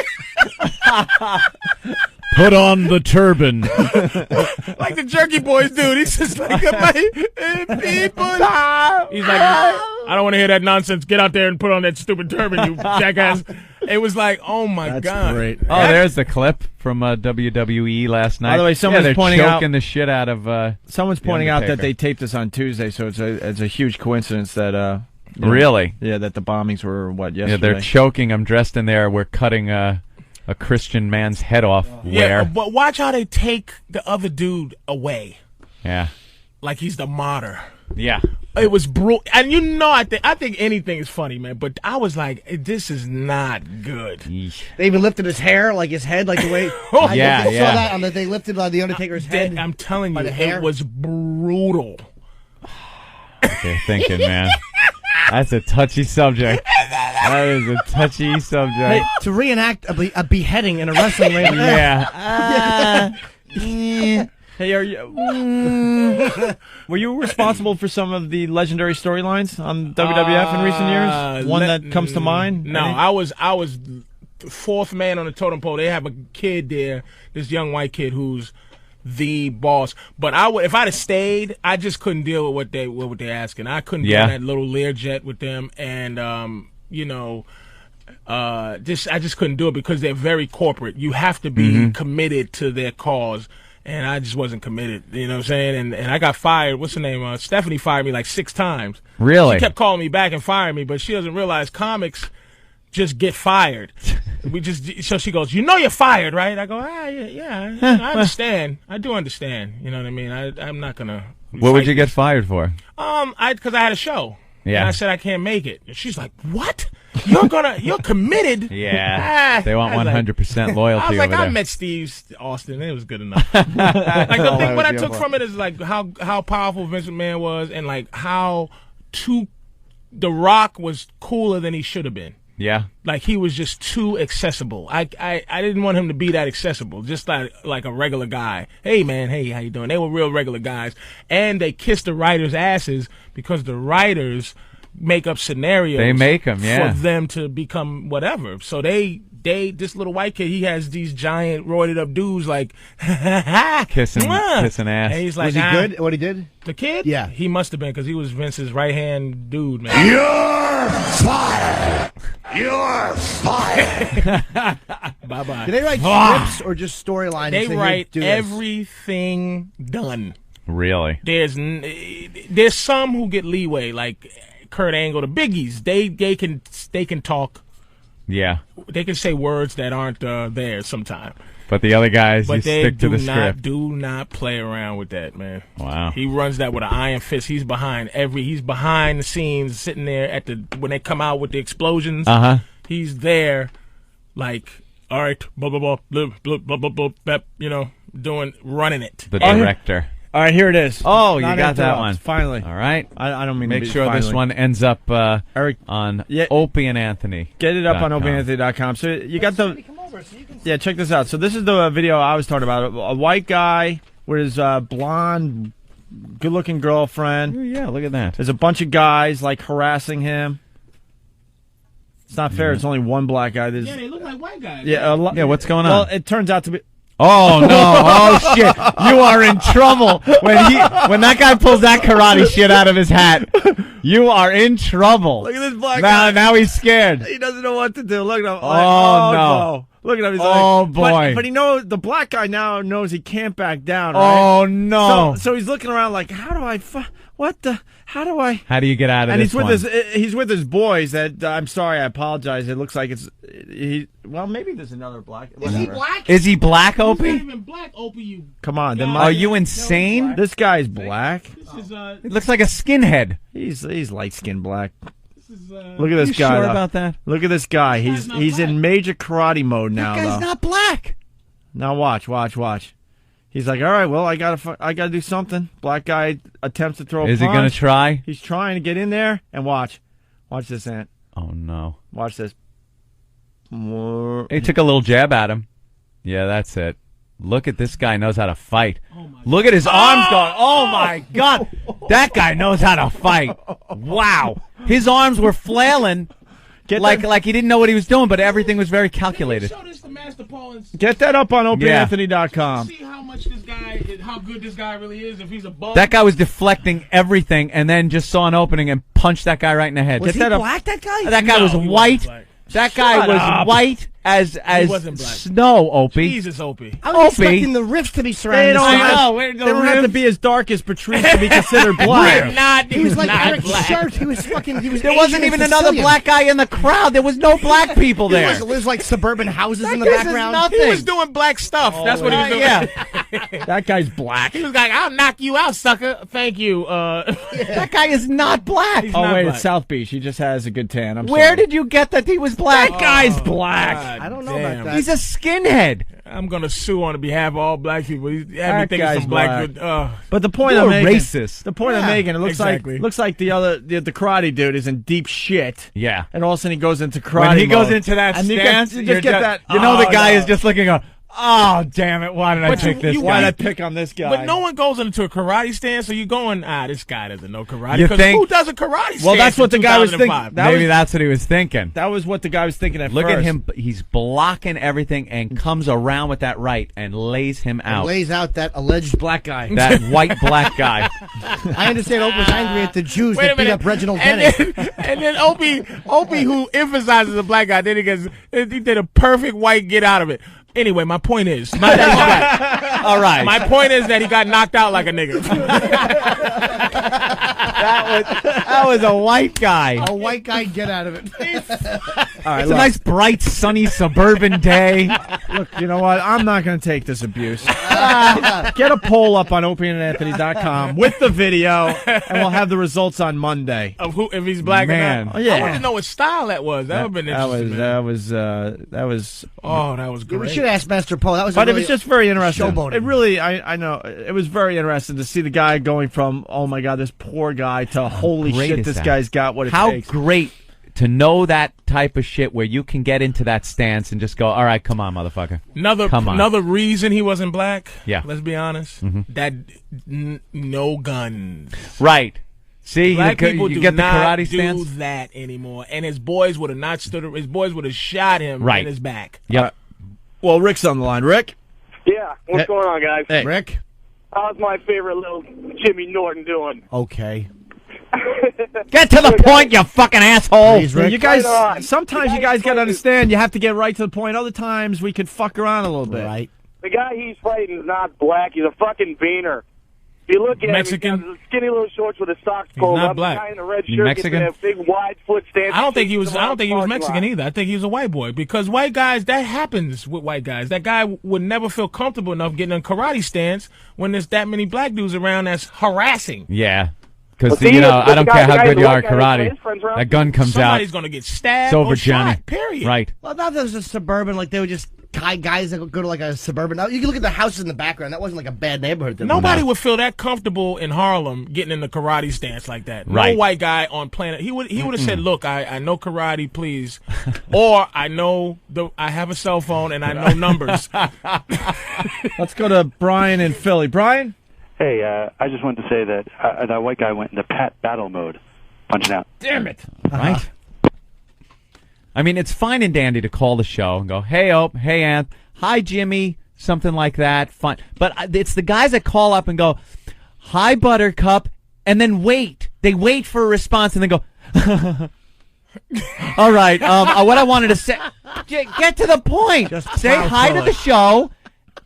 C: Put on the turban.
D: Like the Jerky Boys dude. He's just like, my people. He's like, I don't want to hear that nonsense. Get out there and put on that stupid turban, you jackass. It was like, oh my
B: That's
D: God.
B: great.
C: Oh, there's the clip from WWE last night.
B: By the way, someone's
C: they're
B: pointing out
C: choking the shit out of.
B: Someone's pointing out that
C: Undertaker.
B: they taped this on Tuesday, so it's a huge coincidence that
C: Really?
B: Yeah, that the bombings were yesterday.
C: Yeah, they're choking. I'm dressed in there. We're cutting a Christian man's head off.
D: Yeah, but watch how they take the other dude away.
C: Yeah.
D: Like he's the martyr.
C: Yeah.
D: It was brutal. And I think anything is funny, man. But I was like, this is not good.
E: They even lifted his hair, like his head, like the way.
C: Yeah,
E: I
C: yeah.
E: saw that on the Lifted the Undertaker's head.
D: I'm telling
E: by
D: you,
E: the hair.
D: it was brutal.
C: Okay, thinking, man. That's a touchy subject. That is a touchy subject.
E: Hey, to reenact a beheading in a wrestling ring.
C: Yeah.
B: Hey, were you responsible for some of the legendary storylines on WWF in recent years? One that comes to mind?
D: No, I was fourth man on the totem pole. They have a kid there, this young white kid who's the boss. But if I'd have stayed, I just couldn't deal with what they're asking. I couldn't do that little Learjet with them, and I just couldn't do it because they're very corporate. You have to be committed to their cause. And I just wasn't committed, you know what I'm saying? And I got fired. What's her name? Stephanie fired me like 6 times.
C: Really?
D: She kept calling me back and firing me, but she doesn't realize comics, just get fired. So she goes, you know you're fired, right? I go, yeah, I understand. I do understand. You know what I mean? I'm not gonna.
C: What would you get fired for?
D: Because I had a show.
C: Yeah.
D: And I said I can't make it. And she's like, what? You're committed?
C: Yeah. They want 100% loyalty
D: I was like,
C: over
D: I
C: there.
D: met Steve Austin. It was good enough. Like the thing, what I took from it is like how powerful Vince McMahon was, and like how The Rock was cooler than he should have been.
C: Yeah.
D: Like he was just too accessible. I didn't want him to be that accessible. Just like a regular guy. Hey man, hey, how you doing? They were real regular guys, and they kissed the writers' asses because the writers make up scenarios.
C: They make them, yeah,
D: for them to become whatever. So they this little white kid, he has these giant roided up dudes like
C: kissing ass.
D: And he's like,
E: Was he good? What he did?
D: The kid?
E: Yeah,
D: he must have been because he was Vince's right hand dude, man.
A: You're fired. You're fired.
D: Bye bye.
E: Do they write scripts or just storylines?
D: They
E: Say, "Here,
D: write
E: do this"?
D: everything done.
C: Really?
D: There's some who get leeway, like Kurt Angle, the biggies. They can talk.
C: Yeah.
D: They can say words that aren't there sometimes.
C: But the other guys,
D: But
C: you
D: they
C: stick to the
D: do
C: script.
D: not play around with that, man.
C: Wow.
D: He runs that with an iron fist. He's behind the scenes, sitting there when they come out with the explosions. He's there, like, all right, blah blah blah blah blah blah blah blah, blah, running it.
C: The director.
B: All right, here it is.
C: Oh, you
B: Not
C: got that
B: interrupt.
C: one.
B: Finally.
C: All right.
B: I don't mean
C: Make
B: to be
C: sure this
B: finally.
C: one ends up
B: Eric,
C: on
B: yeah,
C: Opie and Anthony.
B: Get it up on opieanthony.com. So you got the... Yeah, check this out. So this is the video I was talking about. A white guy with his blonde, good-looking girlfriend.
C: Oh, yeah, look at that.
B: There's a bunch of guys, like, harassing him. It's not fair. It's only one black guy.
D: Yeah, they look like white guys.
B: Yeah,
C: yeah, what's going on?
B: Well, it turns out to be...
C: Oh, no. Oh, shit. You are in trouble. When that guy pulls that karate shit out of his hat, you are in trouble.
B: Look at this black guy.
C: Now he's scared.
B: He doesn't know what to do. Look at him.
C: Oh, no.
B: Look at him. He's
C: Oh,
B: like,
C: boy.
B: But the black guy now knows he can't back down,
C: Oh,
B: right?
C: no.
B: So he's looking around like, how do I
C: How do you get out of
B: and
C: this one?
B: he's with his boys that, I'm sorry, I apologize. It looks like well, maybe there's another black.
D: Is he
B: whatever.
D: black?
C: Is he black,
D: He's not
C: Opie?
D: even black, Opie. You.
B: Come on. Then
C: Are you insane?
B: this guy's black.
D: This is
C: It looks like a skinhead.
B: He's light-skinned black.
D: this is
B: Look at this
C: You
B: guy.
C: sure
B: though.
C: about that?
B: Look at this guy.
D: This guy's not
B: He's in
D: black.
B: major karate mode now,
C: That guy's
B: though.
C: not black.
B: Now watch. He's like, all right, well, I gotta do something. Black guy attempts to throw a
C: Is he
B: punch.
C: going to try?
B: He's trying to get in there, and watch this, Ant.
C: Oh, no.
B: Watch this.
C: He took a little jab at him. Yeah, that's it. Look at this guy knows how to fight. Look at his arms going. Oh, my God. That guy knows how to fight. Wow. His arms were flailing like he didn't know what he was doing, but everything was very calculated.
D: Show this to Master Paul and
B: Get that up on opieanthony.com.
D: see how good this guy really is. If he's a bum.
C: That guy was deflecting everything and then just saw an opening and punched that guy right in the head.
E: Was he
B: that up.
E: black, that guy?
C: That guy
D: No,
C: was
D: he wasn't
C: white.
D: black.
C: That guy
B: Shut
C: was
B: up.
C: white as
D: wasn't black.
C: snow, Opie.
D: Jesus, Opie.
E: I was
C: Opie.
E: expecting the rifts to be
B: They
E: surrounded.
B: don't,
C: I
B: have,
C: know, where the
B: they don't have to
C: ribs-
B: be as dark as Patrice to be considered black.
E: He was like
D: not
E: Eric's
D: black.
E: shirt. He was fucking. He was.
C: There
E: Asian
C: wasn't
E: and
C: even another
E: Sicilian.
C: black guy in the crowd. There was no black people there.
E: There was like suburban houses in the
C: This is
E: background.
C: nothing.
D: He was doing black stuff. That's what he was doing.
C: Yeah.
B: That guy's black.
D: He was like, "I'll knock you out, sucker." Thank you.
C: That guy is not black.
B: Oh,
D: not
B: wait,
D: black.
B: it's South Beach. He just has a good tan. I'm
C: Where
B: sorry.
C: did you get that he was black?
B: That guy's black.
D: God
E: I don't know
D: damn.
E: about that.
C: He's a skinhead.
D: I'm gonna sue on behalf of all black people. He had me
B: That
D: thinking
B: guy's
D: some black
B: black.
D: good.
B: But the point
C: You're
B: I'm making,
C: racist.
B: The point I'm making, it looks
D: exactly.
B: like the karate dude is in deep shit.
C: Yeah.
B: And all of a sudden he goes into karate
C: When he goes
B: mode.
C: into that
B: and
C: stance,
B: you
C: you're
B: just get
C: ju-
B: that.
C: You know the
B: oh,
C: guy
B: no.
C: is just looking. Oh, damn it! Why did I
D: But
C: pick this
B: Why
C: guy?
B: did I pick on this guy?
D: But no one goes into a karate stance, so you're going, this guy doesn't know karate.
C: You
D: 'Cause
C: think-
D: who does a karate stance?
B: Well, that's what
D: in
B: the guy was
D: 2005?
B: thinking.
C: Maybe that's what he was thinking.
B: That was what the guy was thinking at
C: Look
B: first.
C: at him. He's blocking everything and comes around with that right and lays him out.
E: Lays out that alleged black guy.
C: That white black guy.
E: I understand Oprah was angry at the Jews
D: Wait a
E: that beat
D: minute.
E: up Reginald
D: and
E: Dennis.
D: then Opie, who emphasizes the black guy, then he did a perfect white get out of it. Anyway, my point is, not that he's black.
C: All right.
D: My point is that he got knocked out like a nigga.
C: That was a white guy.
E: A white guy, get out of it.
B: All right,
C: It's a nice, bright, sunny suburban day.
B: look, you know what? I'm not going to take this abuse. Get a poll up on opieandanthony.com with the video, and we'll have the results on Monday.
D: Of who, if he's black
C: Man.
D: or not.
B: Oh, yeah.
D: I want to know what style that was. That would have been interesting.
B: That was.
D: Oh, that was
E: We
D: great.
E: should ask Master Poe. That was.
B: But
E: a
B: it
E: really
B: was just very interesting.
E: showboating.
B: It really, I know, it was very interesting to see the guy going from, oh my God, this poor guy, to holy
C: great
B: shit,
C: is
B: this
C: that?
B: guy's got what it
C: How
B: takes.
C: great to know that type of shit where you can get into that stance and just go, all right, come on, motherfucker. Come on.
D: Another reason he wasn't black.
C: Yeah.
D: Let's be honest. That no guns.
C: Right. See,
D: Black people
C: you
D: do
C: get the
D: not
C: karate
D: do
C: stance?
D: that anymore. And his boys would have not stood. His boys would have shot him
C: Right.
D: in his back.
C: Yep.
B: Well, Rick's on the line. Rick?
G: Yeah, what's going on, guys?
B: Hey.
E: Rick.
G: How's my favorite little Jimmy Norton doing?
E: Okay.
C: Get to the point, you fucking asshole.
E: Please,
B: Yeah,
E: Rick.
B: you guys,
G: Right on.
B: sometimes you guys got to understand, you have to get right to the point. Other times, we could fuck around a little bit.
E: Right.
G: The guy he's fighting is not black. He's a fucking beaner. If you look at
D: Mexican?
G: him, he's got skinny little shorts with his socks
D: He's
G: pulled
D: not
G: up.
D: black.
G: The guy in the red
C: You
G: shirt
C: Mexican?
G: gets in a big wide foot stance.
D: I don't think he was. I don't think he was
G: Parking
D: Mexican
G: lot.
D: either. I think he was a white boy because white guys. That happens with white guys. That guy would never feel comfortable enough getting in a karate stance when there's that many black dudes around that's harassing.
C: Yeah. Because,
G: Well, see,
C: you know,
G: the
C: I don't
G: guy-
C: care
G: the
C: how
G: guy
C: good
G: who's
C: you
G: a
C: are
G: white
C: at
G: guy that
C: karate.
G: his friends around,
C: That gun comes
D: Somebody's
C: out.
D: gonna get stabbed
C: It's over,
D: or shot.
C: Johnny.
D: Period.
C: Right.
E: Well, now there's a suburban, like they were just guys that go to like a suburban. Now you can look at the houses in the background. That wasn't like a bad neighborhood.
D: Nobody would feel that comfortable in Harlem getting in the karate stance like that.
C: Right.
D: No white guy on planet. He would have said, "Look, I know karate, please," or I have a cell phone and I know numbers.
B: Let's go to Brian in Philly. Brian?
F: Hey, I just wanted to say that that white guy went into battle mode, punching out.
B: Damn it.
C: Right? I mean, it's fine and dandy to call the show and go, hey, Ope, hey, Anth, hi, Jimmy, something like that. Fine. But it's the guys that call up and go, hi, Buttercup, and then wait. They wait for a response and then go, all right, what I wanted to say, get to the point.
E: Just
C: say
E: plow
C: hi to
E: through
C: the
E: it.
C: show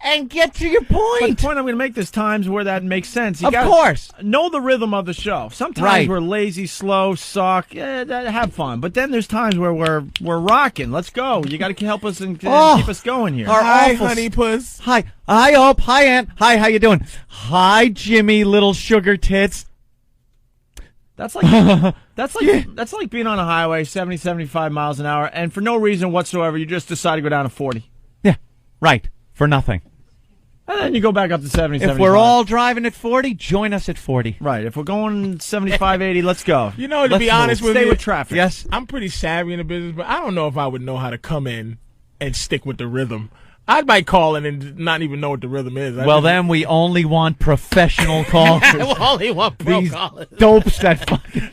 C: and get to your
B: But the
C: point.
B: point I'm going to make, there's times where that makes sense. You
C: Of
B: gotta
C: course.
B: know the rhythm of the show. Sometimes
C: Right.
B: we're lazy, slow, suck, have fun. But then there's times where we're rocking. Let's go. You got to help us and
C: Oh.
B: keep us going here.
C: Our
D: Hi,
C: awful
D: honey puss.
C: Hi, Ope, hi, Aunt. Hi, how you doing? Hi, Jimmy, little sugar tits.
B: That's like that's like being on a highway 70, 75 miles an hour, and for no reason whatsoever, you just decide to go down to 40.
C: Yeah, right, for nothing.
B: And then you go back up to 70,
C: If
B: 75.
C: we're all driving at 40, join us at 40.
B: Right. If we're going 75, 80, let's go.
D: You know, to
C: Let's
D: be honest
C: move.
D: with
B: Stay
D: you,
B: with traffic.
C: Yes.
D: I'm pretty savvy in the business, but I don't know if I would know how to come in and stick with the rhythm. I might call in and not even know what the rhythm is.
C: Well, then we only want professional callers.
D: only one pro
C: These
D: callers.
C: dopes that fucking...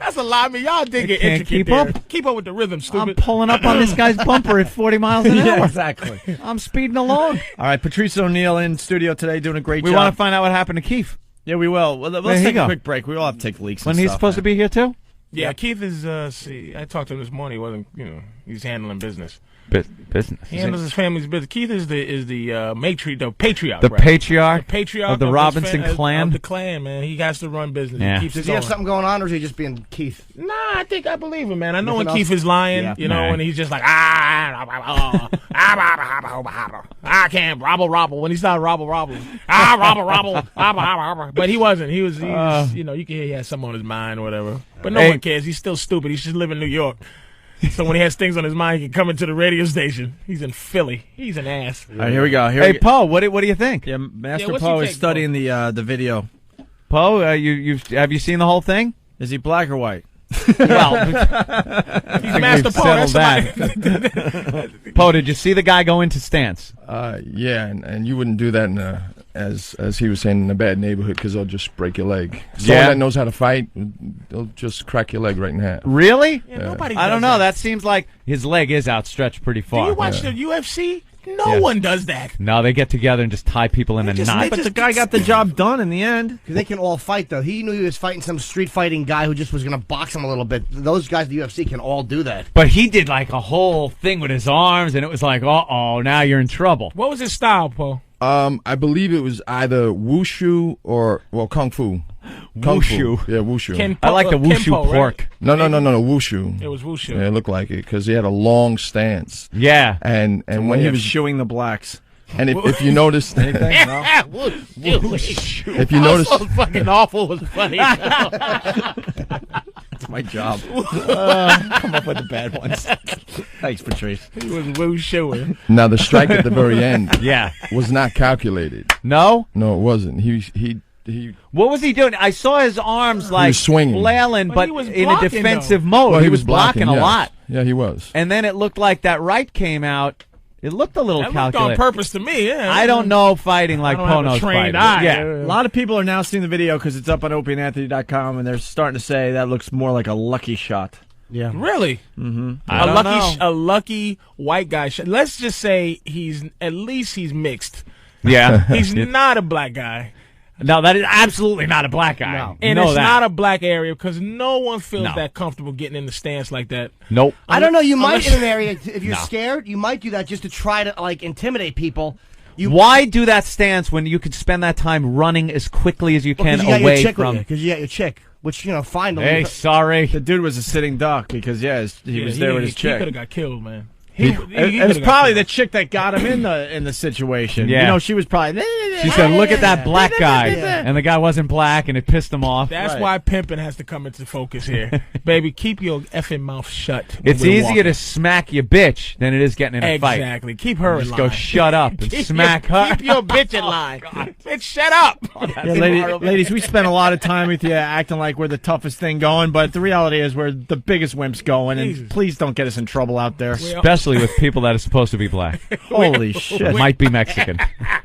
D: That's a lot. I mean, y'all dig it
C: can't
D: intricate
C: keep
D: there.
C: up.
D: Keep up with the rhythm,
C: I'm
D: stupid.
C: pulling up on this guy's bumper at 40 miles an hour.
B: Yeah, exactly.
C: I'm speeding along.
B: All right, Patrice O'Neill in studio today doing a great
C: We
B: job.
C: want to find out what happened to Keith.
B: Yeah, we will. Well,
C: There
B: let's
C: you
B: take a
C: go.
B: quick break. We all have to take leaks.
C: When
B: and
C: he's
B: stuff,
C: supposed to be here, too?
D: Yeah, Keith is. See, I talked to him this morning. He wasn't. He's handling business.
C: Business.
D: He handles his family's business. Keith is the patriarch.
C: The
D: right?
C: patriarch,
D: The patriarch
C: of the
D: his
C: Robinson clan.
D: Of the clan, man. He has to run business.
C: Yeah.
D: He keeps
E: Does
D: it
E: he have
D: going.
E: something going on, or is he just being Keith?
D: Nah, I think I believe him, man. I know
E: Nothing
D: when Keith
E: else?
D: is lying,
E: Yeah.
C: Nah.
D: when he's just like I can't robble when he started robble but he wasn't. He was you can hear he had something on his mind or whatever. But no
C: Hey.
D: one cares. He's still stupid. He should live in New York. So when he has things on his mind, he can come into the radio station. He's in Philly. He's an ass.
B: All right, here we go. Here
C: Hey,
B: we go.
C: Poe, what do you think?
B: Yeah, Master
D: what's
B: Poe
D: your
B: is
D: take,
B: studying the video.
C: Poe, have you seen the whole thing?
B: Is he black or white?
C: Well,
D: He's Master Poe. That's
C: settled
D: somebody.
C: Poe, did you see the guy go into stance?
H: Yeah, and you wouldn't do that in a, as he was saying, in a bad neighborhood, because they'll just break your leg. Someone
C: Yeah.
H: that knows how to fight, they'll just crack your leg right in half.
C: Really?
D: Yeah, nobody
C: I don't
D: does
C: know. That seems like his leg is outstretched pretty
D: Do
C: far.
D: you watch the UFC? No
C: Yeah.
D: one does that.
C: No, they get together and just tie people in a knot.
B: But the guy got the job done in the end.
E: Because they can all fight, though. He knew he was fighting some street fighting guy who just was going to box him a little bit. Those guys in the UFC can all do that.
C: But he did like a whole thing with his arms, and it was like, uh-oh, now you're in trouble.
D: What was his style, Paul?
H: I believe it was either wushu or, well, kung fu. Kung fu.
C: Wushu.
H: Yeah, wushu.
C: I like the wushu
D: Kenpo,
C: pork.
D: right?
H: No, wushu.
D: It was wushu.
H: Yeah, it looked like it because he had a long stance.
C: Yeah.
H: And when
B: When
H: he
B: he
H: was
B: was shooing the blacks.
H: and if you noticed
B: Anything? No?
H: if you noticed
D: Fucking awful was funny.
B: It's my job. Come up with the bad ones. Thanks, Patrice.
D: He was wushuing.
H: now the strike at the very end
C: Yeah.
H: was not calculated.
C: No?
H: No, it wasn't. He
C: What was he doing? I saw his arms like
H: was swinging.
C: flailing,
D: But
C: but
D: he was
C: in a
D: blocking,
C: defensive
D: though.
C: mode.
H: well,
C: he was blocking a
H: yes.
C: lot.
H: Yeah, he was.
C: And then it looked like that right came out. It looked a little
D: That looked on
C: calculated.
D: purpose to me. Yeah.
C: I don't know fighting like
D: I don't have a
C: Pono's
D: trained
C: fighting.
D: eye.
C: Yeah.
B: A lot of people are now seeing the video because it's up on opieandanthony.com, and they're starting to say that looks more like a lucky shot.
E: Yeah.
D: Really?
C: I don't know.
D: A lucky white guy. Let's just say at least he's mixed.
C: Yeah.
D: He's not a black guy.
C: No, that is absolutely not a black guy.
E: No.
D: And
C: You know
D: it's
C: that.
D: not a black area because no one feels
C: No.
D: that comfortable getting in the stance like that.
C: Nope.
E: I don't know. You might
D: Unless-
E: in an area if you're scared, you might do that just to try to like intimidate people.
C: Why do that stance when you could spend that time running as quickly as you can
E: Because you got your
C: away
E: chick
C: from?
E: because you got your chick, which fine.
C: Hey, sorry.
B: The dude was a sitting duck because, he was there with his
D: He
B: chick.
D: could have got killed, man.
B: It
D: could've
B: was
D: got
B: probably the
D: killed.
B: chick that got him in the situation.
C: Yeah.
B: You know, she was probably.
C: She said, "Look at that black guy," and the guy wasn't black, and it pissed him off.
D: That's
B: Right.
D: why pimping has to come into focus here. Baby, keep your effing mouth shut. when
C: It's
D: we're
C: easier
D: walking.
C: to smack your bitch than it is getting in a fight.
D: Exactly. Keep her in
C: Just
D: line.
C: go shut up and smack her.
D: Keep your bitch in line. Bitch, shut up.
B: Yeah, ladies, we spent a lot of time with you acting like we're the toughest thing going, but the reality is we're the biggest wimps going, and
D: Jesus.
B: please don't get us in trouble out there.
C: Especially with people that are supposed to be black.
B: Holy shit.
C: Might be Mexican.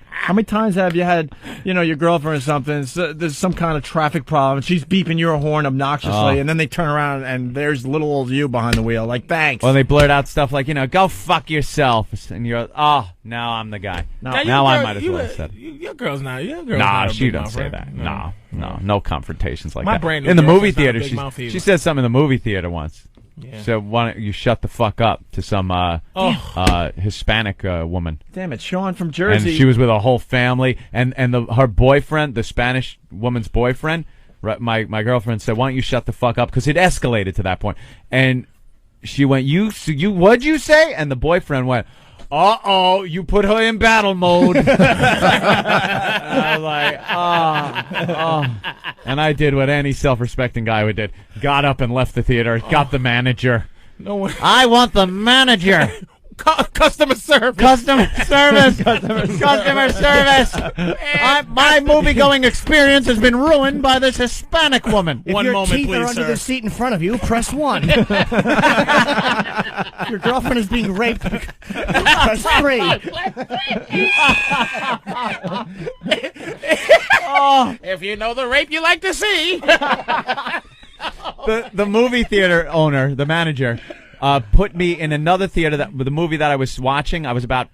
B: How many times have you had, your girlfriend or something, there's some kind of traffic problem, and she's beeping your horn obnoxiously, and then they turn around and there's little old you behind the wheel, like, thanks.
C: Well, they blurt out stuff like, go fuck yourself. And you're, now I'm the guy.
B: No.
C: Now I might as well have said it.
D: Your girl's not. Your girl's
C: Nah,
D: not a
C: she
D: big
C: doesn't
D: mouth,
C: say
D: right?
C: that. No confrontations like
D: My
C: that.
D: brand new
C: In the movie
D: girlfriend's not a
C: theater,
D: big mouth either.
C: she said something in the movie theater once.
D: Yeah.
C: So why don't you shut the fuck up to some Hispanic woman?
B: Damn it, Sean from
C: And
B: Jersey.
C: she was with a whole family, and her boyfriend, the Spanish woman's boyfriend, my girlfriend said, "Why don't you shut the fuck up?" Because it escalated to that point, and she went, "You what'd you say?" And the boyfriend went, "Uh-oh, you put her in battle mode." I was like, oh. And I did what any self-respecting guy would do. Got up and left the theater, got the manager.
D: No one.
C: I want the manager.
D: Customer service.
C: Customer service. Customer service. My movie-going experience has been ruined by this Hispanic woman.
E: If
D: One
E: your
D: moment,
E: teeth
D: please,
E: are under
D: sir.
E: the seat in front of you, press 1. Your girlfriend is being raped. Press 3.
D: If you know the rape you like to see.
C: The movie theater owner, the manager, put me in another theater the movie that I was watching. I was about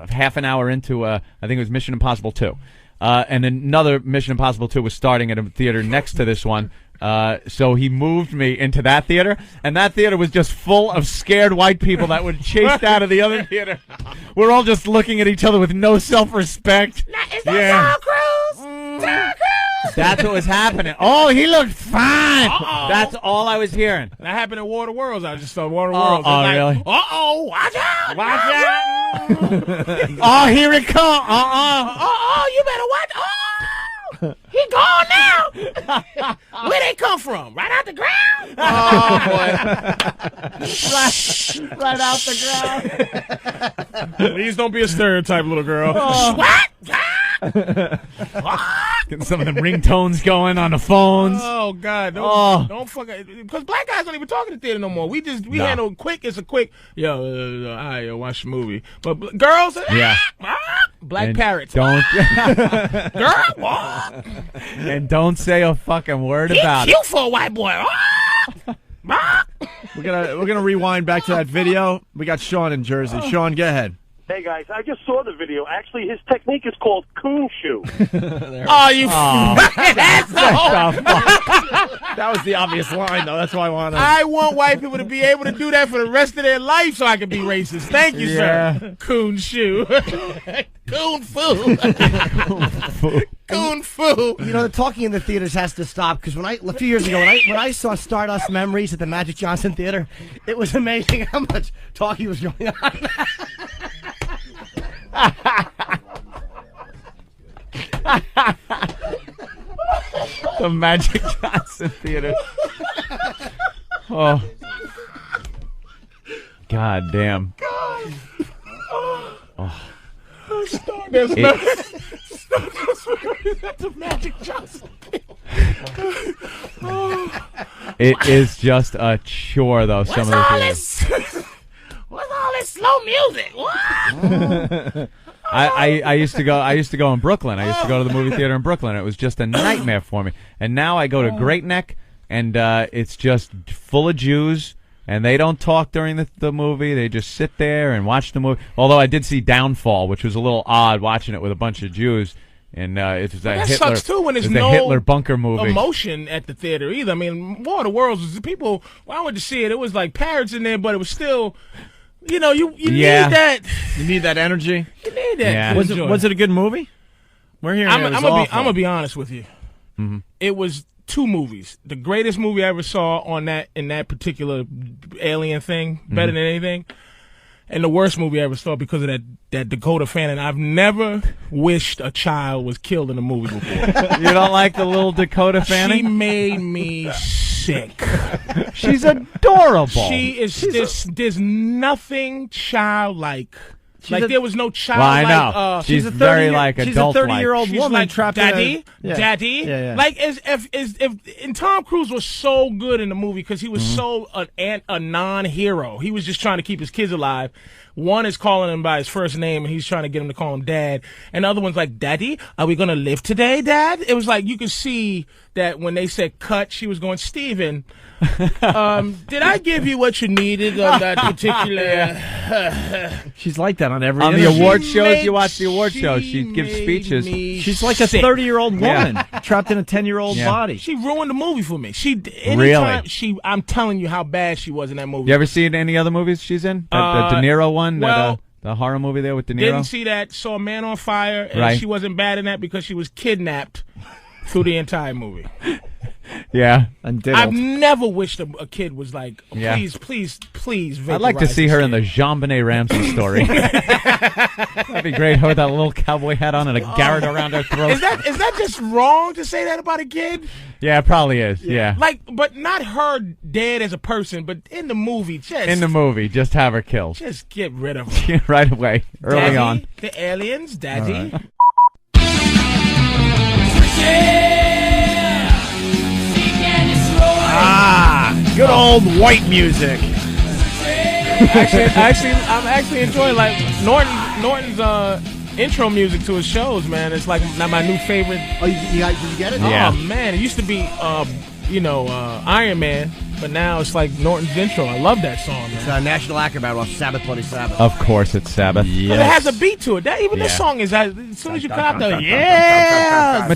C: half an hour into I think it was Mission Impossible 2. And another Mission Impossible 2 was starting at a theater next to this one. So he moved me into that theater, and that theater was just full of scared white people that were chased out of the other theater. We're all just looking at each other with no self-respect.
D: Is that Tom Cruise? Tom Cruise.
C: That's what was happening. Oh, he looked fine. That's all I was hearing.
D: That happened at Water Worlds. I just saw Water Worlds.
C: Really?
D: Uh-oh, watch out.
C: Watch out. Oh, here it comes.
D: You better watch. Oh, he gone now. Where they come from? Right out the ground?
C: Oh, boy. right out the ground.
D: Please don't be a stereotype, little girl. What?
C: Getting some of them ringtones going on the phones.
D: Oh God! Don't fuck because black guys don't even talk in the theater no more. We handle quick. It's a quick all right, watch the movie. But girls,
C: Yeah.
D: black
C: And
D: parrots.
C: Don't
D: Girl,
C: and don't say a fucking word about it.
D: cute for a white boy.
B: We're gonna rewind back to that video. We got Sean in Jersey. Sean, go ahead.
I: Hey guys, I just saw the video. Actually, his technique is called coon shoe.
D: Oh, you. That's
B: That was the obvious line, though. That's why I want to.
D: I want white people to be able to do that for the rest of their life so I can be racist. Thank you, sir. Coon shoe. Coon foo. Coon foo.
E: You know, the talking in the theaters has to stop because a few years ago when I saw Stardust Memories at the Magic Johnson Theater, it was amazing how much talking was going on.
C: The Magic Johnson Theater. Oh. God damn. Oh.
D: Stardust Memories at the Magic Johnson Theater.
C: It is just a chore, though. Some of the theaters.
D: What's all this slow music? What?
C: I used to go in Brooklyn. I used to go to the movie theater in Brooklyn. It was just a nightmare for me. And now I go to Great Neck, and it's just full of Jews, and they don't talk during the movie. They just sit there and watch the movie. Although I did see Downfall, which was a little odd watching it with a bunch of Jews. And it was
D: that
C: Hitler,
D: sucks too when there's
C: it was
D: no
C: a Hitler bunker movie.
D: Emotion at the theater either. I mean, War of the Worlds was people. When I went to see it, it was like parrots in there, but it was still. You know, you need that.
B: You need that energy.
D: You need that.
C: Yeah.
B: Was it a good movie? We're hearing
D: I'm gonna be honest with you.
C: Mm-hmm.
D: It was two movies. The greatest movie I ever saw in that particular alien thing, better than anything. And the worst movie I ever saw because of that Dakota Fanning. I've never wished a child was killed in a movie before.
C: You don't like the little Dakota Fanning?
D: She made me sick.
C: She's adorable.
D: She is. There's nothing childlike. There was no child.
C: Well, I know. She's very like adult.
B: She's a 30-year-old woman
D: like,
B: trapped
D: Daddy,
B: in a...
D: Daddy.
B: Yeah.
D: Like and Tom Cruise was so good in the movie because he was so a non-hero. He was just trying to keep his kids alive. One is calling him by his first name, and he's trying to get him to call him Dad. And the other one's like, Daddy, are we going to live today, Dad? It was like you could see that when they said cut, she was going, Steven, did I give you what you needed on that particular...
B: She's like that on every...
C: On the award shows, you watch the award shows, she gives speeches.
B: She's like a 30-year-old woman trapped in a 10-year-old body.
D: She ruined the movie for me.
C: Really?
D: I'm telling you how bad she was in that movie.
C: You ever seen any other movies she's in? The De Niro one?
D: Well,
C: the horror movie there with De Niro?
D: Didn't see that. Saw a Man on Fire, and she wasn't bad in that because she was kidnapped through the entire movie.
C: Yeah.
D: I've never wished a kid was like, please.
C: I'd like to see her in the Jean-Benet Ramsey story. That'd be great. Her with that little cowboy hat on and a garrote around her throat.
D: Is that just wrong to say that about a kid?
C: Yeah, it probably is. Yeah.
D: But not her dead as a person, but in the movie,
C: just have her killed.
D: Just get rid of her.
C: Right away, early on.
D: The aliens, Daddy.
C: Right.
B: Good old white music.
D: I'm actually enjoying Norton's intro music to his shows, man. It's like my new favorite.
E: Oh, did you get it?
C: Yeah.
D: Oh man, it used to be Iron Man, but now it's like Norton's intro. I love that song, man.
E: It's National Acrobat off Sabbath Bloody Sabbath.
C: Of course, it's Sabbath.
D: But it has a beat to it. This song is as soon as you cut out the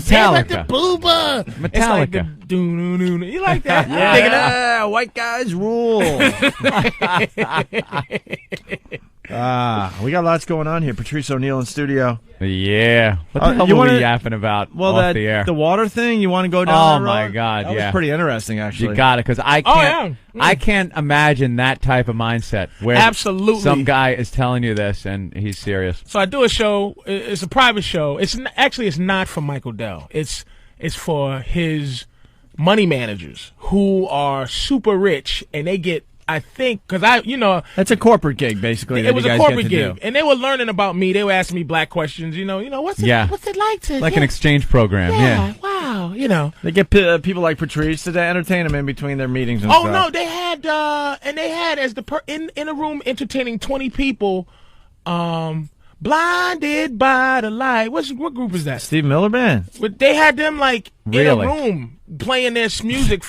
C: Metallica.
D: Booba.
C: Metallica.
D: It's like the doo-doo-doo. You like that?
B: Yeah, white guys rule. We got lots going on here. Patrice O'Neill in studio.
C: Yeah. What the hell were we yapping about off the air?
B: The water thing? You want to go down that road?
C: My God,
B: that was pretty interesting, actually.
C: You got it, because I can't imagine that type of mindset where
D: absolutely
C: some guy is telling you this and he's serious.
D: So I do a show. It's a private show. It's not for Michael Dell. It's for his money managers who are super rich, and they get, I think, because
B: that's a corporate gig, basically.
D: It was a corporate gig, and they were learning about me. They were asking me black questions. What's it like to
C: an exchange program? Yeah.
D: Wow.
B: They get people like Patrice to entertain them in between their meetings and stuff.
D: Oh no, they had as in a room entertaining 20 people. Blinded by the light. What group is that?
B: Steve Miller Band.
D: But they had them in
C: really?
D: a room playing their music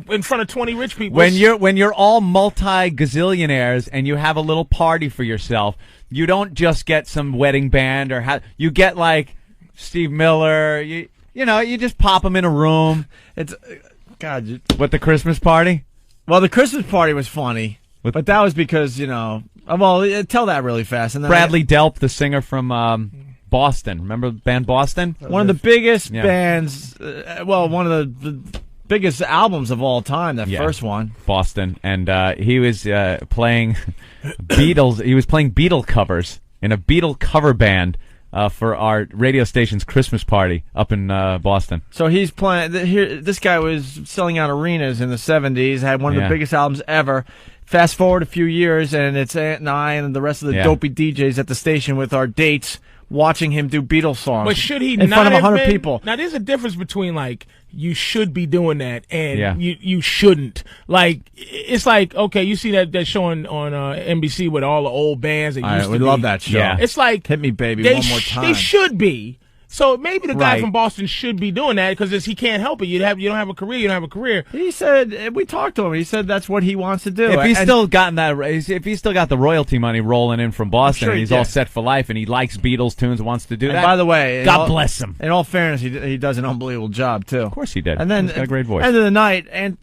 D: in front of 20 rich people.
C: When you're all multi-gazillionaires and you have a little party for yourself, you don't just get some wedding band you get like Steve Miller. You just pop them in a room.
B: God.
C: What, the Christmas party?
B: Well, the Christmas party was funny, but that was because, well, tell that really fast. And then
C: Bradley Delp, the singer from Boston. Remember the band Boston?
B: One of the biggest bands, one of the biggest albums of all time, that first one.
C: Boston. And he was playing Beatles. He was playing Beatle covers in a Beatle cover band for our radio station's Christmas party up in Boston.
B: So he's playing. This guy was selling out arenas in the 70s, had one of the biggest albums ever. Fast forward a few years, and it's Aunt and I and the rest of the dopey DJs at the station with our dates watching him do Beatles songs.
D: But should he
B: in
D: not
B: front of
D: have
B: 100
D: been?
B: people?
D: Now, there's a difference between, like, you should be doing that and you shouldn't. Like, it's like, okay, you see that show on NBC with all the old bands that used to be.
B: We love that show.
D: Yeah. It's like,
B: Hit Me Baby one more time.
D: They should be. So maybe the guy from Boston should be doing that because he can't help it. You don't have a career. You don't have a career.
B: He said, we talked to him. He said that's what he wants to do.
C: If he's still got the royalty money rolling in from Boston, and he's all set for life, and he likes Beatles tunes, and wants to do that.
B: By the way,
C: God bless him.
B: In all fairness, he does an unbelievable job too.
C: Of course he did.
B: And then
C: he's got a great voice.
B: End of the night, and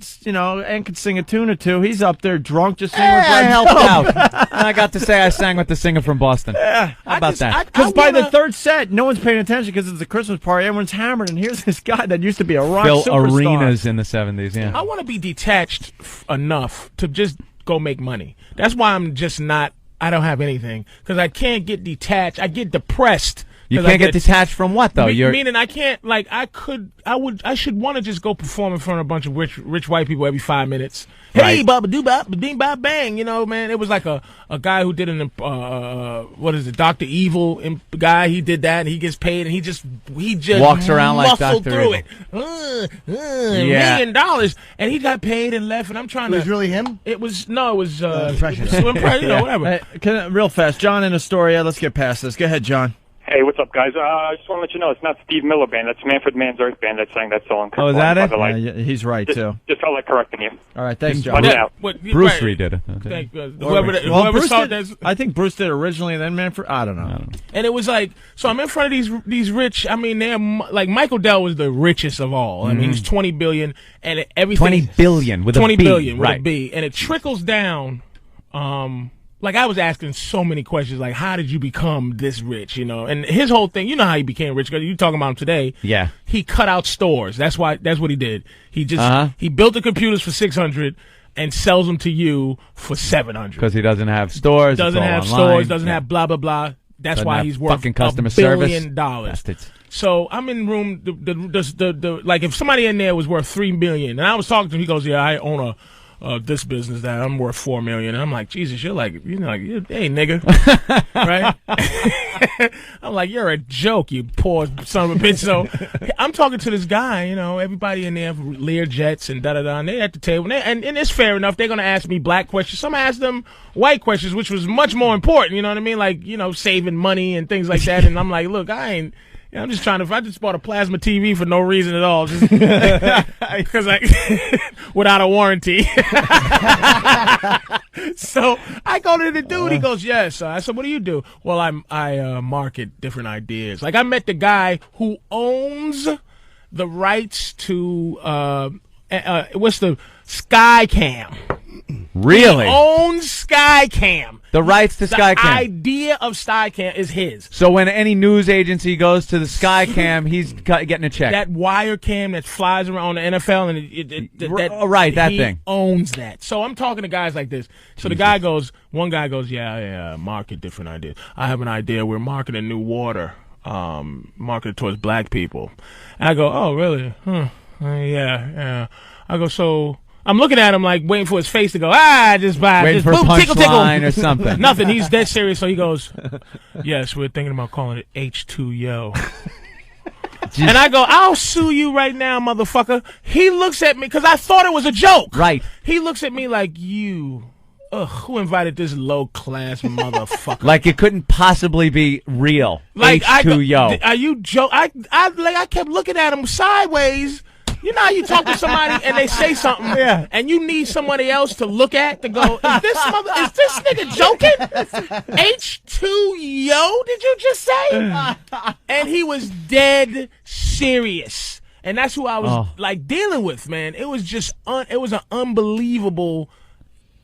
B: could sing a tune or two. He's up there drunk, just singing with
C: I
B: Brad
C: helped
B: Delp.
C: out. And I got to say I sang with the singer from Boston. How about that?
B: Because by the third set, no one's paying attention because it's a Christmas party. Everyone's hammered, and here's this guy that used to be a rock superstar.
C: Arenas in the 70s, yeah.
D: I want to be detached enough to just go make money. That's why I'm just not. I don't have anything because I can't get detached. I get depressed.
C: You can't get detached from what though?
D: Meaning I can't. Like I should want to just go perform in front of a bunch of rich white people every 5 minutes. Hey, baba doo bop, bing bop bang. Man, it was like a guy who did Dr. Evil guy. He did that, and he gets paid, and he just
C: walks around like
D: muscled
C: Dr.
D: through
C: Evil.
D: it. $1 million, and he got paid and left. And I'm trying to.
E: It was really him?
D: It was
E: impression.
D: Whatever.
B: Hey, real fast, John in Astoria. Let's get past this. Go ahead, John.
J: Hey, what's up, guys? I just want to let you know it's not Steve Miller Band. That's Manfred Mann's Earth Band that sang that song.
C: Oh, is that it?
B: Yeah, he's right, too.
J: Just felt like correcting you.
B: All right, thanks, John.
C: Bruce redid
D: it.
B: I think Bruce did originally, and then Manfred. I don't know.
D: And it was like, so I'm in front of these rich. I mean, they're like Michael Dell was the richest of all. I mean, he's $20 billion, and everything.
C: $20 billion with a B.
D: $20 billion with
C: right.
D: a B, and it trickles down. Like I was asking so many questions, like how did you become this rich? And his whole thing, you know how he became rich because you talking about him today.
C: Yeah,
D: he cut out stores. That's what he did. He just he built the computers for $600 and sells them to you for $700
C: because he doesn't have stores.
D: Doesn't have stores. Doesn't have blah blah blah. That's why he's worth
C: fucking customer
D: $1 billion.
C: service. Bastards.
D: So I'm in room. The like if somebody in there was worth $3 million, and I was talking to him, he goes, "Yeah, I own this business that I'm worth $4 million." And I'm like, Jesus, you're like, hey, nigga, right? I'm like, you're a joke, you poor son of a bitch. So I'm talking to this guy, everybody in there, Lear jets and da-da-da, and they're at the table. And it's fair enough. They're going to ask me black questions. Some ask them white questions, which was much more important, you know what I mean? Like, saving money and things like that. And I'm like, look, I'm just trying to. I just bought a plasma TV for no reason at all, just because without a warranty. So I go to the dude. He goes, "Yes." I said, "What do you do?" Well, I market different ideas. Like I met the guy who owns the rights to what's the Skycam.
C: Really?
D: He owns Skycam.
C: The rights to Skycam.
D: The idea of Skycam is his.
C: So when any news agency goes to the Skycam, he's getting a check.
D: That wire cam that flies around the NFL, and
C: that
D: he
C: thing
D: owns that. So I'm talking to guys like this. So the guy goes, one guy goes, yeah, market different ideas. I have an idea. We're marketing new water, marketed towards black people. And I go, oh, really? Yeah. I go, so I'm looking at him like waiting for his face to go, just buy,
C: waiting
D: just
C: for
D: boom,
C: a
D: tickle,
C: punchline or something.
D: Nothing. He's dead serious. So he goes, yes, we're thinking about calling it H2Yo. And I go, I'll sue you right now, motherfucker. He looks at me because I thought it was a joke.
C: Right.
D: He looks at me like, who invited this low class motherfucker?
C: Like it couldn't possibly be real.
D: Like
C: H2Yo.
D: Are you joke? I kept looking at him sideways. You know how you talk to somebody and they say something, and you need somebody else to look at to go, is this nigga joking? H2Yo, did you just say? And he was dead serious. And that's who I was like dealing with, man. It was just it was an unbelievable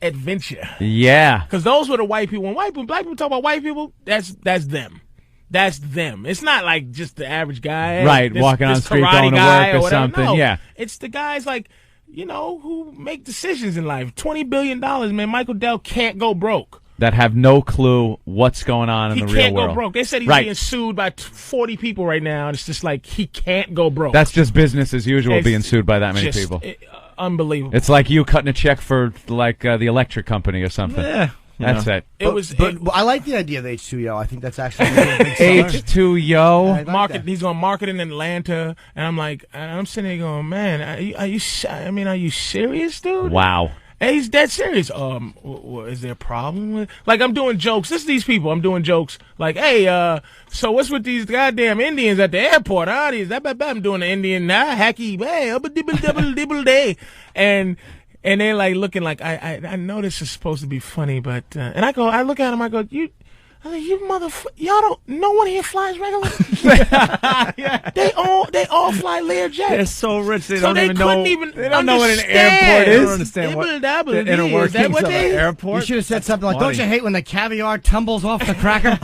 D: adventure.
C: Yeah.
D: Because those were the white people. When black people talk about white people, that's them. That's them. It's not like just the average guy.
C: Right, walking on the street going to work or something.
D: No,
C: yeah.
D: It's the guys like, who make decisions in life. $20 billion, man. Michael Dell can't go broke.
C: That have no clue what's going on in the real world.
D: He can't go broke. They said he's being sued by 40 people right now, and it's just like he can't go broke.
C: That's just business as usual, being sued by that many people.
D: Unbelievable.
C: It's like you cutting a check for like the electric company or something.
B: Yeah.
C: That's it.
E: But I like the idea of H2Yo. I think that's actually a big seller.
C: H2Yo.
D: He's going to market in Atlanta, and I'm like, I'm sitting there going, man, are you serious, dude?
C: Wow.
D: And he's dead serious. Is there a problem with? Like, I'm doing jokes. This is these people. I'm doing jokes. Like, hey, so what's with these goddamn Indians at the airport? I'm doing the Indian hacky, hey, day, and they're like looking like I know this is supposed to be funny, but and I look at him, I go, you motherfucker, no one here flies regular. Yeah. They all fly Learjet.
B: They're so rich they don't
D: they
B: even
D: couldn't
B: know.
D: Even
C: they don't know what an airport is.
B: They don't understand what the inner workings of an airport.
E: You should have said something like, "Don't you hate when the caviar tumbles off the cracker?"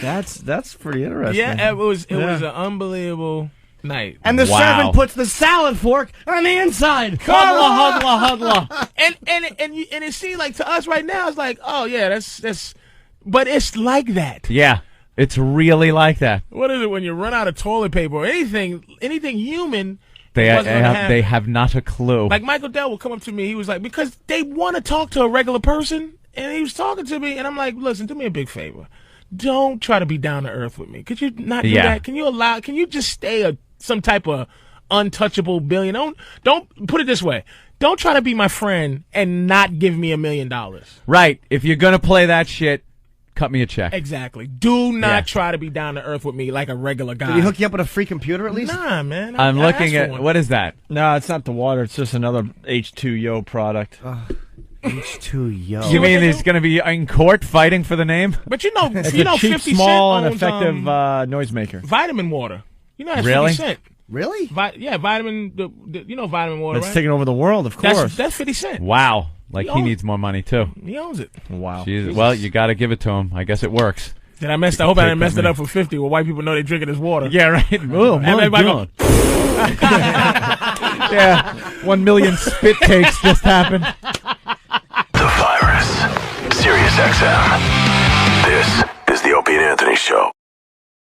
B: That's pretty interesting.
D: Yeah, it was an unbelievable night.
E: And the servant puts the salad fork on the inside.
C: Huddla.
D: And it seems like to us right now, it's like, oh yeah, that's. But it's like that.
C: Yeah, it's really like that.
D: What is it when you run out of toilet paper or anything human?
C: They have not a clue.
D: Like Michael Dell will come up to me. He was like, because they want to talk to a regular person, and he was talking to me, and I'm like, listen, do me a big favor. Don't try to be down to earth with me. Could you not do that? Can you just stay some type of untouchable billion? Don't put it this way. Don't try to be my friend and not give me $1 million.
C: Right. If you're going to play that shit, cut me a check.
D: Exactly. Do not try to be down to earth with me like a regular guy.
E: Did he hook you up with a free computer at least?
D: Nah, man.
C: I'm looking at, what is that?
B: No, it's not the water. It's just another H2Yo product.
E: H2Yo.
C: You mean he's going to be in court fighting for the name?
D: But you
B: it's
D: know,
B: a cheap,
D: 50
B: small,
D: Cent
B: and
D: owns,
B: effective noisemaker.
D: Vitamin water. You know that's
C: Really?
D: 50 Cent.
E: Really?
D: Vitamin. You know vitamin water.
B: It's
D: right?
B: taking over the world, of course.
D: That's 50 Cent.
C: Wow. Like he needs more money too.
D: He owns it.
B: Wow.
C: Jesus. Well, you got to give it to him. I guess it works.
D: I hope I didn't mess it up for 50. Well, white people know they drinking this water.
C: Yeah, right. Oh, my God. Yeah. 1 million spit takes just happened.
A: The Virus. Sirius XM.